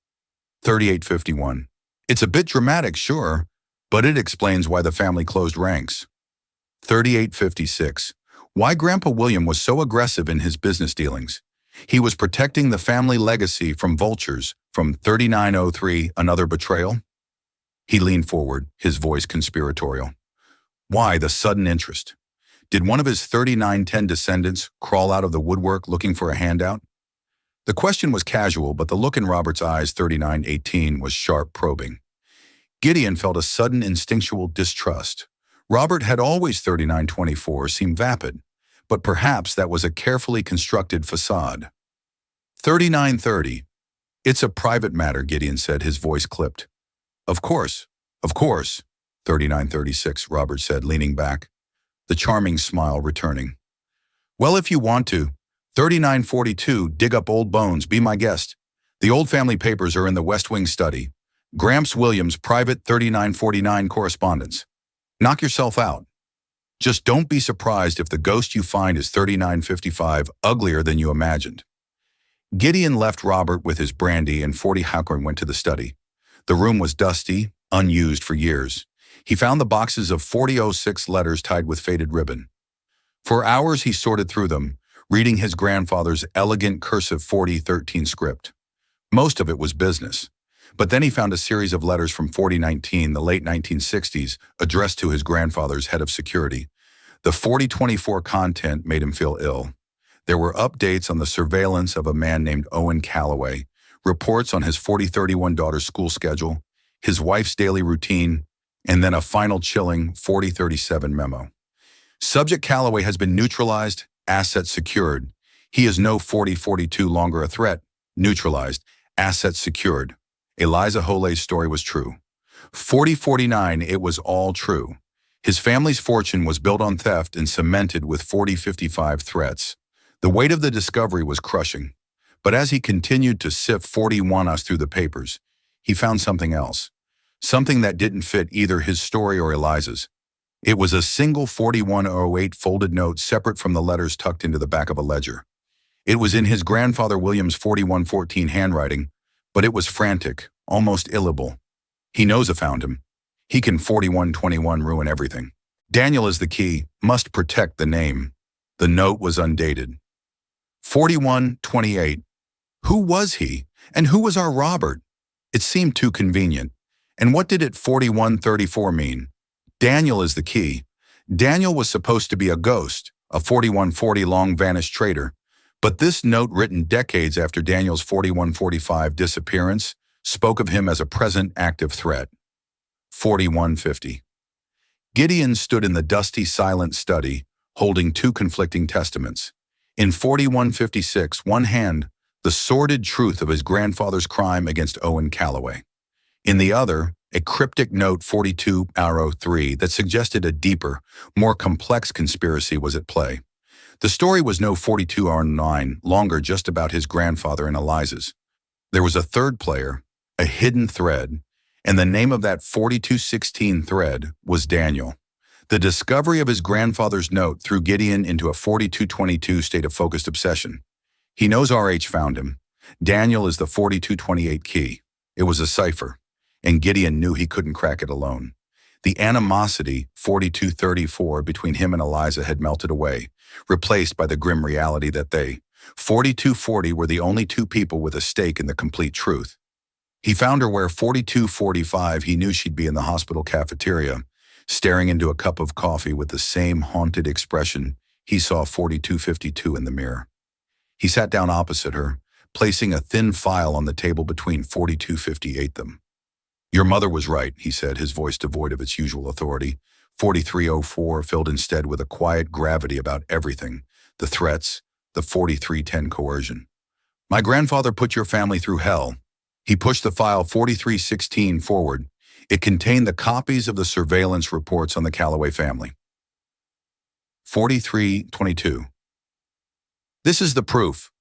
3851. It's a bit dramatic, sure, but it explains why the family closed ranks. 3856. Why Grandpa William was so aggressive in his business dealings. He was protecting the family legacy from vultures, from 3903, another betrayal? He leaned forward, his voice conspiratorial. Why the sudden interest? Did one of his 3910 descendants crawl out of the woodwork looking for a handout? The question was casual, but the look in Robert's eyes 3918 was sharp, probing. Gideon felt a sudden instinctual distrust. Robert had always 3924 seemed vapid, but perhaps that was a carefully constructed facade. 3930. It's a private matter, Gideon said, his voice clipped. Of course, 3936, Robert said, leaning back, the charming smile returning. Well, if you want to. 3942, dig up old bones, be my guest. The old family papers are in the West Wing study. Gramps Williams' private 3949 correspondence. Knock yourself out. Just don't be surprised if the ghost you find is 3955, uglier than you imagined. Gideon left Robert with his brandy and 40 Hawker and went to the study. The room was dusty, unused for years. He found the boxes of 4006 letters tied with faded ribbon. For hours he sorted through them, reading his grandfather's elegant cursive 4013 script. Most of it was business. But then he found a series of letters from 4019, the late 1960s, addressed to his grandfather's head of security. The 4024 content made him feel ill. There were updates on the surveillance of a man named Owen Calloway, reports on his 4031 daughter's school schedule, his wife's daily routine, and then a final chilling 4037 memo. Subject Calloway has been neutralized, assets secured. He is no 4042 longer a threat. Neutralized, assets secured. Eliza Hole's story was true. 4049, it was all true. His family's fortune was built on theft and cemented with 4055 threats. The weight of the discovery was crushing. But as he continued to sift 41 through the papers, he found something else. Something that didn't fit either his story or Eliza's. It was a single 4108 folded note separate from the letters tucked into the back of a ledger. It was in his grandfather William's 4114 handwriting, but it was frantic, almost illegible. He knows I found him. He can 4121 ruin everything. Daniel is the key, must protect the name. The note was undated. 4128. Who was he? And who was our Robert? It seemed too convenient. And what did it 4134 mean? Daniel is the key. Daniel was supposed to be a ghost, a 4140 long-vanished traitor. But this note, written decades after Daniel's 4145 disappearance, spoke of him as a present active threat. 4150. Gideon stood in the dusty, silent study, holding two conflicting testaments. In 4156, one hand, the sordid truth of his grandfather's crime against Owen Calloway. In the other, a cryptic note 4203 that suggested a deeper, more complex conspiracy was at play. The story was no 4209, longer just about his grandfather and Eliza's. There was a third player, a hidden thread, and the name of that 4216 thread was Daniel. The discovery of his grandfather's note threw Gideon into a 4222 state of focused obsession. He knows RH found him. Daniel is the 4228 key. It was a cipher, and Gideon knew he couldn't crack it alone. The animosity, 4234, between him and Eliza had melted away, replaced by the grim reality that they, 4240, were the only two people with a stake in the complete truth. He found her where 4245 he knew she'd be in the hospital cafeteria, staring into a cup of coffee with the same haunted expression he saw 4252 in the mirror. He sat down opposite her, placing a thin file on the table between 4258 them. Your mother was right, he said, his voice devoid of its usual authority. 4304 filled instead with a quiet gravity about everything, the threats, the 4310 coercion. My grandfather put your family through hell. He pushed the file 4316 forward. It contained the copies of the surveillance reports on the Calloway family. 4322. This is the proof.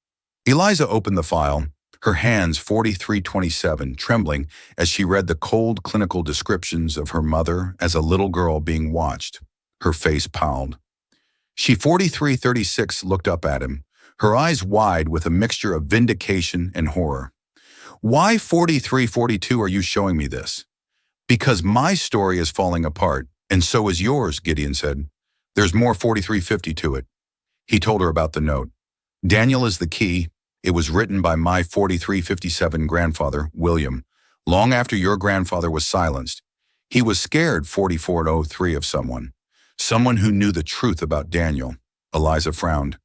Eliza opened the file, her hands 4327 trembling as she read the cold clinical descriptions of her mother as a little girl being watched. Her face palled. She 4336 looked up at him, her eyes wide with a mixture of vindication and horror. Why 4342 are you showing me this? Because my story is falling apart, and so is yours, Gideon said. There's more 4350 to it. He told her about the note. Daniel is the key. It was written by my 4357 grandfather, William, long after your grandfather was silenced. He was scared 4403 of someone who knew the truth about Daniel. Eliza frowned.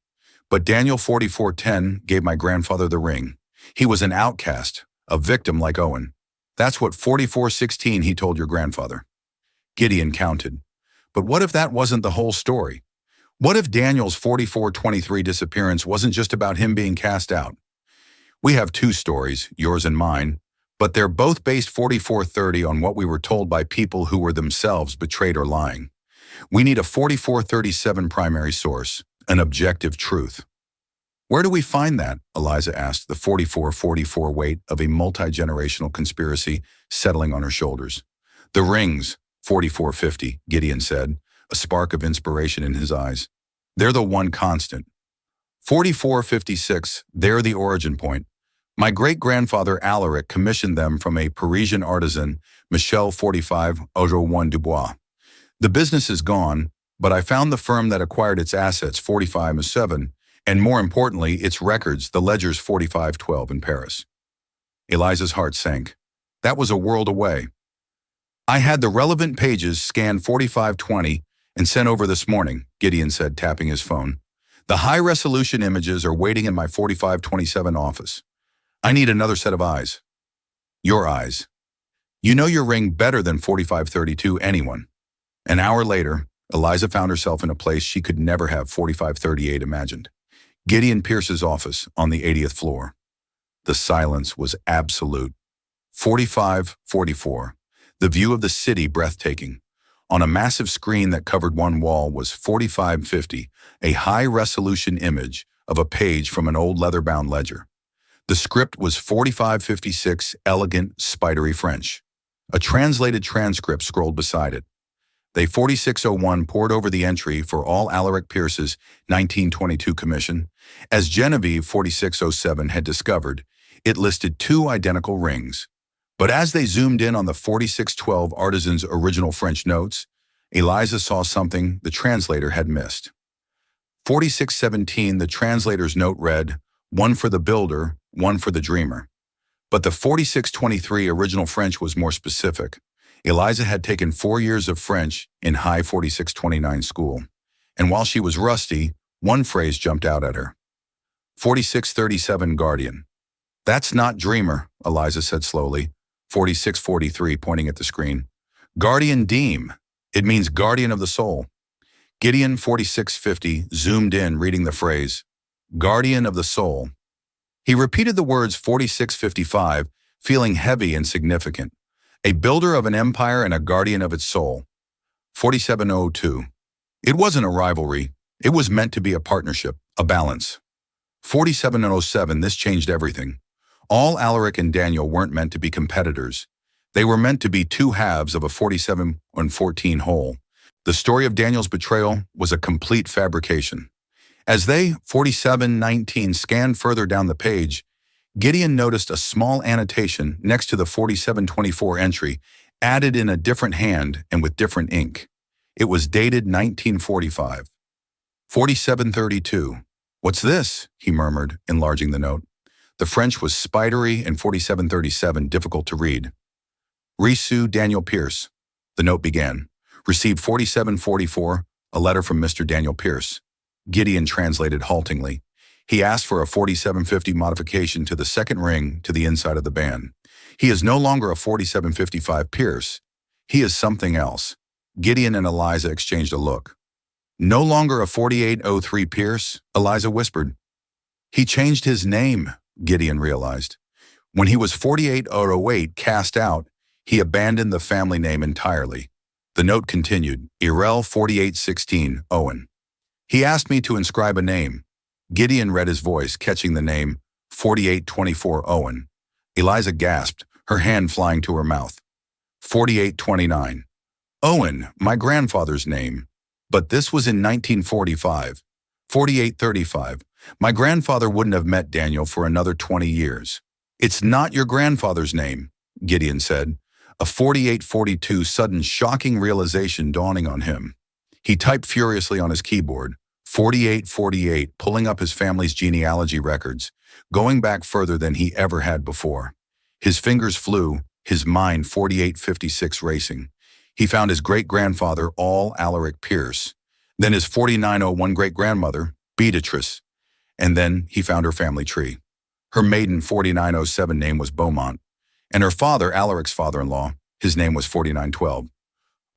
But Daniel 4410 gave my grandfather the ring. He was an outcast, a victim like Owen. That's what 4416 he told your grandfather. Gideon counted. But what if that wasn't the whole story? What if Daniel's 4423 disappearance wasn't just about him being cast out? We have two stories, yours and mine, but they're both based 4430 on what we were told by people who were themselves betrayed or lying. We need a 4437 primary source, an objective truth. Where do we find that? Eliza asked, the 4444 weight of a multi-generational conspiracy settling on her shoulders. The rings, 4450, Gideon said, a spark of inspiration in his eyes. They're the one constant. 4456, they're the origin point. My great-grandfather Alaric commissioned them from a Parisian artisan, Michel 4501 Dubois. The business is gone, but I found the firm that acquired its assets 4507, and more importantly, its records, the ledgers 4512 in Paris. Eliza's heart sank. That was a world away. I had the relevant pages scanned 4520 and sent over this morning, Gideon said, tapping his phone. The high-resolution images are waiting in my 4527 office. I need another set of eyes. Your eyes. You know your ring better than 4532 anyone. An hour later, Eliza found herself in a place she could never have 4538 imagined. Gideon Pierce's office on the 80th floor. The silence was absolute. 4544. The view of the city breathtaking. On a massive screen that covered one wall was 4550, a high-resolution image of a page from an old leather-bound ledger. The script was 4556, elegant, spidery French. A translated transcript scrolled beside it. They 4601 poured over the entry for all Alaric Pierce's 1922 commission. As Genevieve 4607 had discovered, it listed two identical rings. But as they zoomed in on the 4612 artisan's original French notes, Eliza saw something the translator had missed. 4617, the translator's note read, one for the builder, one for the dreamer. But the 4623 original French was more specific. Eliza had taken 4 years of French in high 4629 school, and while she was rusty, one phrase jumped out at her. 4637 Guardian. That's not dreamer, Eliza said slowly. 4643, pointing at the screen. Guardian Deem. It means guardian of the soul. Gideon 4650 zoomed in, reading the phrase, guardian of the soul. He repeated the words 4655, feeling heavy and significant. A builder of an empire and a guardian of its soul. 4702. It wasn't a rivalry. It was meant to be a partnership, a balance. 4707, this changed everything. All Alaric and Daniel weren't meant to be competitors. They were meant to be two halves of a 47 and 14 whole. The story of Daniel's betrayal was a complete fabrication. As they, 4719, scanned further down the page, Gideon noticed a small annotation next to the 4724 entry, added in a different hand and with different ink. It was dated 1945. 4732. What's this? He murmured, enlarging the note. The French was spidery and 4737 difficult to read. Risu Daniel Pierce. The note began. Received 4744, a letter from Mr. Daniel Pierce. Gideon translated haltingly. He asked for a 4750 modification to the second ring to the inside of the band. He is no longer a 4755 Pierce. He is something else. Gideon and Eliza exchanged a look. No longer a 4803 Pierce, Eliza whispered. He changed his name, Gideon realized. When he was 4808 cast out, he abandoned the family name entirely. The note continued, Irel 4816, Owen. He asked me to inscribe a name. Gideon read his voice, catching the name 4824 Owen. Eliza gasped, her hand flying to her mouth. 4829. Owen, my grandfather's name. But this was in 1945. 4835. My grandfather wouldn't have met Daniel for another 20 years. It's not your grandfather's name, Gideon said, a 4842 sudden shocking realization dawning on him. He typed furiously on his keyboard, 4848, pulling up his family's genealogy records, going back further than he ever had before. His fingers flew, his mind 4856 racing. He found his great-grandfather, Alaric Pierce, then his 4901 great-grandmother, Beatrice, And then he found her family tree. Her maiden 4907 name was Beaumont, and her father, Alaric's father-in-law, his name was 4912.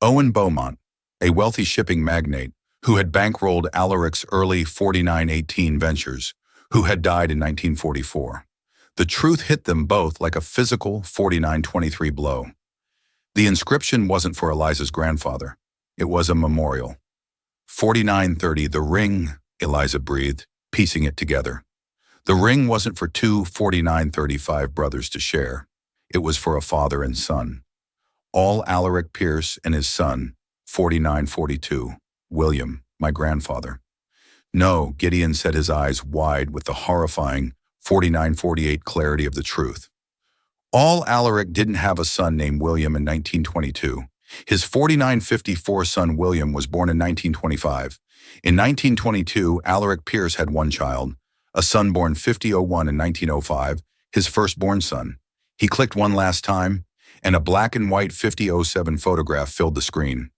Owen Beaumont, a wealthy shipping magnate who had bankrolled Alaric's early 4918 ventures, who had died in 1944. The truth hit them both like a physical 4923 blow. The inscription wasn't for Eliza's grandfather. It was a memorial. 4930, the ring, Eliza breathed, piecing it together. The ring wasn't for two 4935 brothers to share. It was for a father and son. All Alaric Pierce and his son, 4942, William, my grandfather. No, Gideon said, his eyes wide with the horrifying 4948 clarity of the truth. All Alaric didn't have a son named William in 1922. His 4954 son William was born in 1925. In 1922, Alaric Pierce had one child, a son born 5001 in 1905, his firstborn son. He clicked one last time, and a black and white 5007 photograph filled the screen.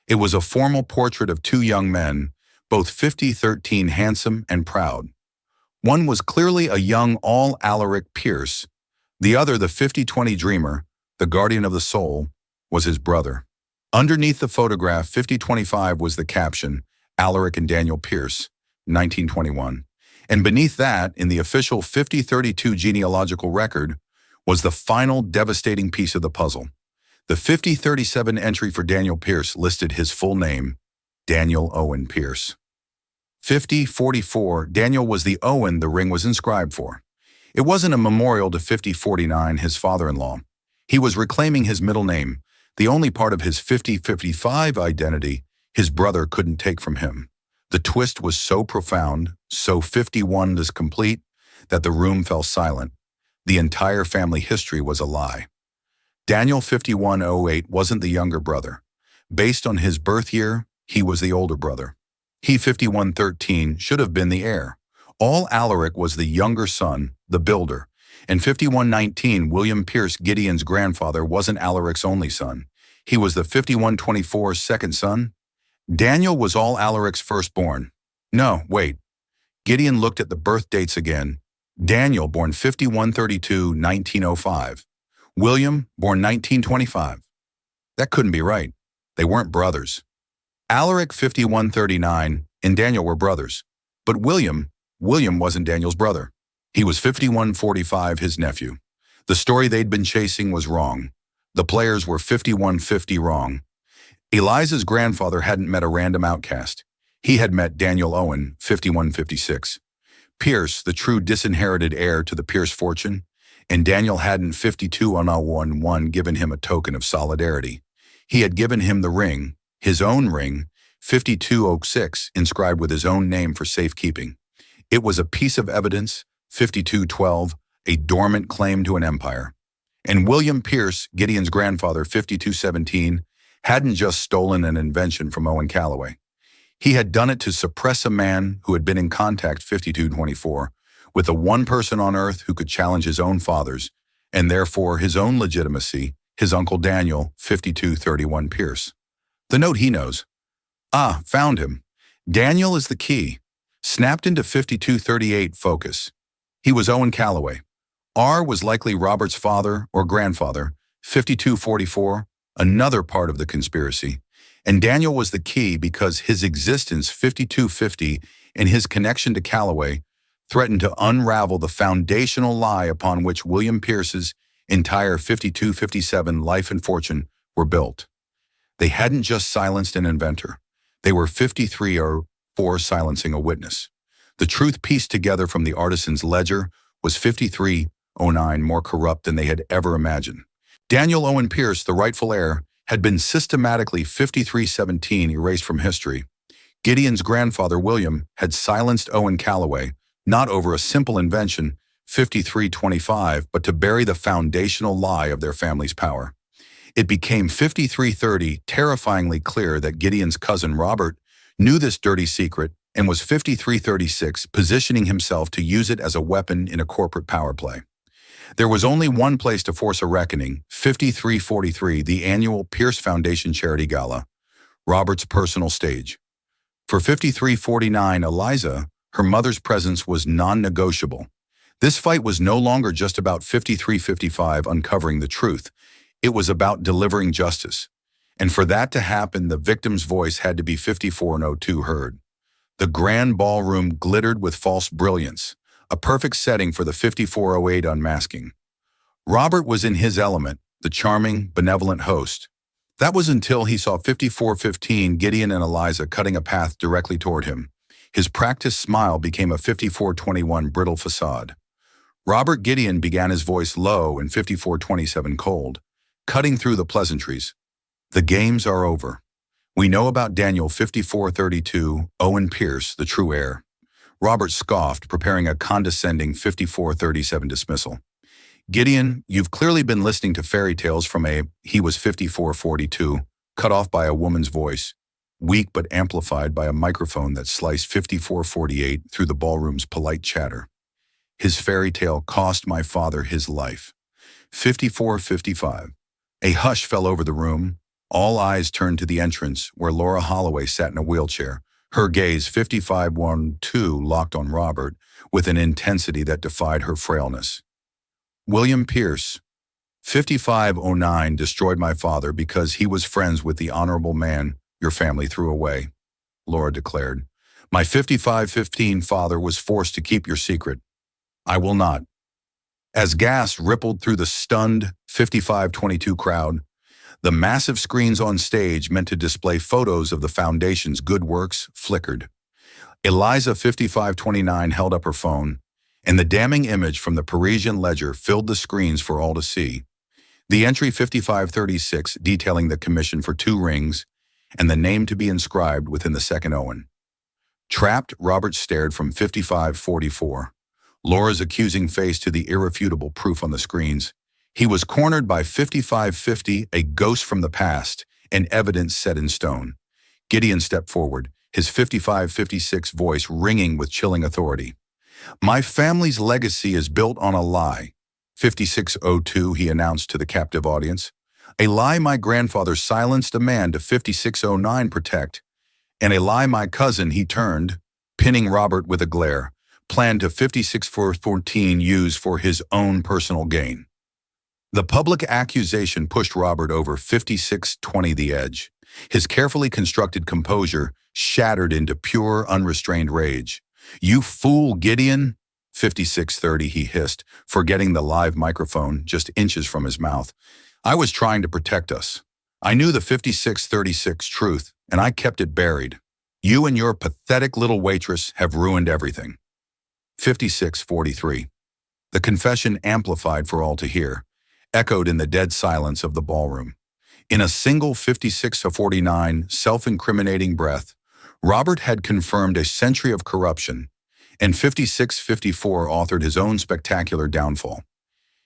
It was a formal portrait of two young men, both 5013 handsome and proud. One was clearly a young Alaric Pierce. The other, the 5020 dreamer, the guardian of the soul, was his brother. Underneath the photograph, 5025 was the caption, Alaric and Daniel Pierce, 1921. And beneath that, in the official 5032 genealogical record, was the final devastating piece of the puzzle. The 5037 entry for Daniel Pierce listed his full name, Daniel Owen Pierce. 5044, Daniel was the Owen the ring was inscribed for. It wasn't a memorial to 5049, his father-in-law. He was reclaiming his middle name, the only part of his 5055 identity his brother couldn't take from him. The twist was so profound, so 51 is complete, that the room fell silent. The entire family history was a lie. Daniel 5108 wasn't the younger brother. Based on his birth year, he was the older brother. He 5113 should have been the heir. Alaric was the younger son, the builder. And 5119, William Pierce, Gideon's grandfather, wasn't Alaric's only son. He was the 5124's second son. Daniel was Alaric's firstborn. No, wait. Gideon looked at the birth dates again. Daniel, born 5132, 1905. William, born 1925. That couldn't be right. They weren't brothers. Alaric 5139 and Daniel were brothers. But William wasn't Daniel's brother. He was 5145, his nephew. The story they'd been chasing was wrong. The players were 5150 wrong. Eliza's grandfather hadn't met a random outcast. He had met Daniel Owen, 5156. Pierce, the true disinherited heir to the Pierce fortune, and Daniel hadn't 5211 given him a token of solidarity. He had given him the ring, his own ring, 5206, inscribed with his own name for safekeeping. It was a piece of evidence, 5212, a dormant claim to an empire. And William Pierce, Gideon's grandfather, 5217, hadn't just stolen an invention from Owen Calloway. He had done it to suppress a man who had been in contact 5224 with the one person on earth who could challenge his own father's, and therefore his own legitimacy, his uncle Daniel, 5231 Pierce. The note he knows. Ah, found him. Daniel is the key. Snapped into 5238 focus. He was Owen Calloway. R was likely Robert's father or grandfather, 5244, another part of the conspiracy. And Daniel was the key because his existence, 5250, and his connection to Calloway threatened to unravel the foundational lie upon which William Pierce's entire 5257 life and fortune were built. They hadn't just silenced an inventor. They were 5304 silencing a witness. The truth pieced together from the artisan's ledger was 5309 more corrupt than they had ever imagined. Daniel Owen Pierce, the rightful heir, had been systematically 5317 erased from history. Gideon's grandfather, William, had silenced Owen Calloway, not over a simple invention, 5325, but to bury the foundational lie of their family's power. It became 5330 terrifyingly clear that Gideon's cousin Robert knew this dirty secret and was 5336 positioning himself to use it as a weapon in a corporate power play. There was only one place to force a reckoning, 5343, the annual Pierce Foundation Charity Gala, Robert's personal stage. For 5349, Eliza, Her mother's presence was non-negotiable. This fight was no longer just about 5355 uncovering the truth. It was about delivering justice. And for that to happen, the victim's voice had to be 5402 heard. The grand ballroom glittered with false brilliance, a perfect setting for the 5408 unmasking. Robert was in his element, the charming, benevolent host. That was until he saw 5415 Gideon and Eliza cutting a path directly toward him. His practiced smile became a 5421 brittle facade. Robert Gideon began his voice low and 5427 cold, cutting through the pleasantries. The games are over. We know about Daniel 5432, Owen Pierce, the true heir. Robert scoffed, preparing a condescending 5437 dismissal. Gideon, you've clearly been listening to fairy tales from he was 5442, cut off by a woman's voice, weak but amplified by a microphone that sliced 5448 through the ballroom's polite chatter. His fairy tale cost my father his life. 5455. A hush fell over the room. All eyes turned to the entrance, where Laura Holloway sat in a wheelchair, her gaze 5512 locked on Robert with an intensity that defied her frailness. William Pierce, 5509 destroyed my father because he was friends with the honorable man your family threw away, Laura declared. My 5515 father was forced to keep your secret. I will not. As gas rippled through the stunned 5522 crowd, the massive screens on stage meant to display photos of the foundation's good works flickered. Eliza 5529 held up her phone, and the damning image from the Parisian Ledger filled the screens for all to see. The entry 5536 detailing the commission for 2 rings and the name to be inscribed within the second Owen. Trapped, Robert stared from 5544, Laura's accusing face to the irrefutable proof on the screens. He was cornered by 5550, a ghost from the past, and evidence set in stone. Gideon stepped forward, his 5556 voice ringing with chilling authority. My family's legacy is built on a lie, 5602, he announced to the captive audience. A lie my grandfather silenced a man to 5609 protect, and a lie my cousin he turned, pinning Robert with a glare, planned to 56414 use for his own personal gain. The public accusation pushed Robert over 5620 the edge. His carefully constructed composure shattered into pure, unrestrained rage. You fool, Gideon, 5630 he hissed, forgetting the live microphone just inches from his mouth. I was trying to protect us. I knew the 5636 truth, and I kept it buried. You and your pathetic little waitress have ruined everything. 5643. The confession amplified for all to hear, echoed in the dead silence of the ballroom. In a single 5649 self-incriminating breath, Robert had confirmed a century of corruption, and 5654 authored his own spectacular downfall.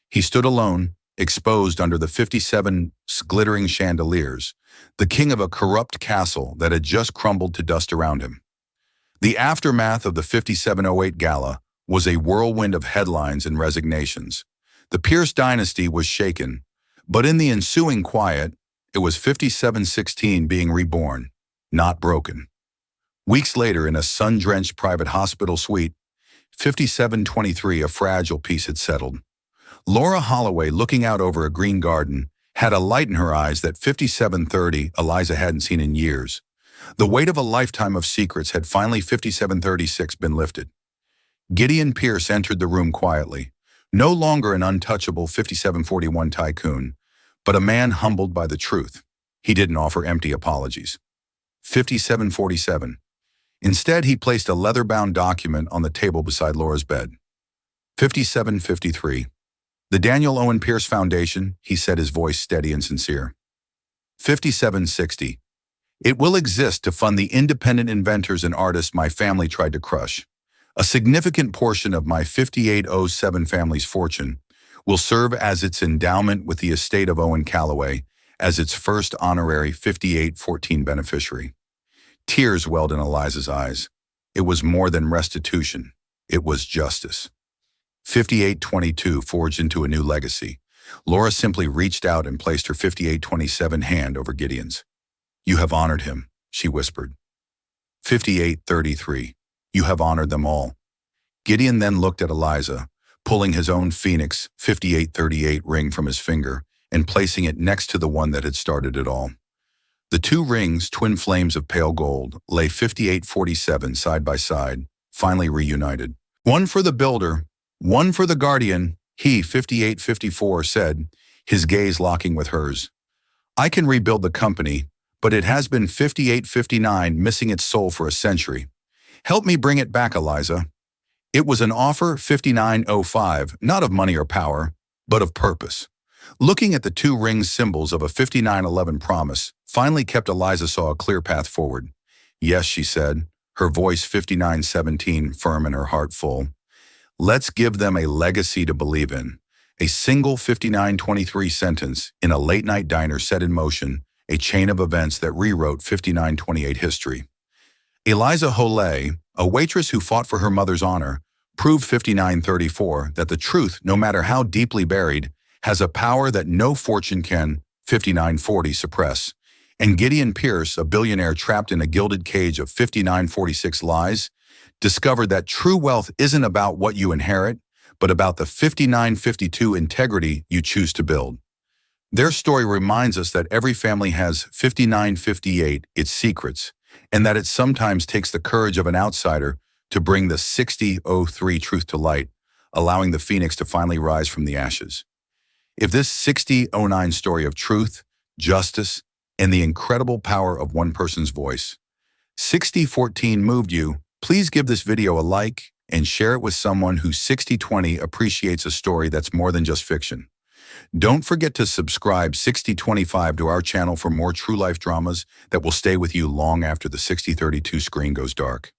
He stood alone, exposed under the 57's glittering chandeliers, the king of a corrupt castle that had just crumbled to dust around him. The aftermath of the 5708 gala was a whirlwind of headlines and resignations. The Pierce dynasty was shaken, but in the ensuing quiet, it was 5716 being reborn, not broken. Weeks later, in a sun-drenched private hospital suite, 5723, a fragile peace had settled. Laura Holloway, looking out over a green garden, had a light in her eyes that 5730 Eliza hadn't seen in years. The weight of a lifetime of secrets had finally 5736 been lifted. Gideon Pierce entered the room quietly, no longer an untouchable 5741 tycoon, but a man humbled by the truth. He didn't offer empty apologies. 5747. Instead, he placed a leather-bound document on the table beside Laura's bed. 5753. The Daniel Owen Pierce Foundation, he said, his voice steady and sincere. 5760. It will exist to fund the independent inventors and artists my family tried to crush. A significant portion of my 5807 family's fortune will serve as its endowment with the estate of Owen Calloway as its first honorary 5814 beneficiary. Tears welled in Eliza's eyes. It was more than restitution. It was justice. 5822 forged into a new legacy. Laura simply reached out and placed her 5827 hand over Gideon's. You have honored him, she whispered. 5833. You have honored them all. Gideon then looked at Eliza, pulling his own Phoenix 5838 ring from his finger and placing it next to the one that had started it all. The two rings, twin flames of pale gold, lay 5847 side by side, finally reunited. One for the builder, one for the guardian, he, 5854, said, his gaze locking with hers. I can rebuild the company, but it has been 5859 missing its soul for a century. Help me bring it back, Eliza. It was an offer, 5905, not of money or power, but of purpose. Looking at the two ring symbols of a 5911 promise finally kept Eliza saw a clear path forward. Yes, she said, her voice 5917 firm and her heart full. Let's give them a legacy to believe in. A single 5923 sentence in a late-night diner set in motion a chain of events that rewrote 5928 history. Eliza Holay, a waitress who fought for her mother's honor, proved 5934 that the truth, no matter how deeply buried, has a power that no fortune can, 5940, suppress. And Gideon Pierce, a billionaire trapped in a gilded cage of 5946 lies, discovered that true wealth isn't about what you inherit, but about the 5952 integrity you choose to build. Their story reminds us that every family has 5958, its secrets, and that it sometimes takes the courage of an outsider to bring the 6003 truth to light, allowing the phoenix to finally rise from the ashes. If this 6009 story of truth, justice, and the incredible power of one person's voice, 6014 moved you, please give this video a like and share it with someone who 6020 appreciates a story that's more than just fiction. Don't forget to subscribe 6025 to our channel for more true life dramas that will stay with you long after the 6032 screen goes dark.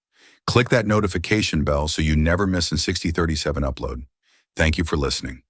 Click that notification bell so you never miss a 6037 upload. Thank you for listening.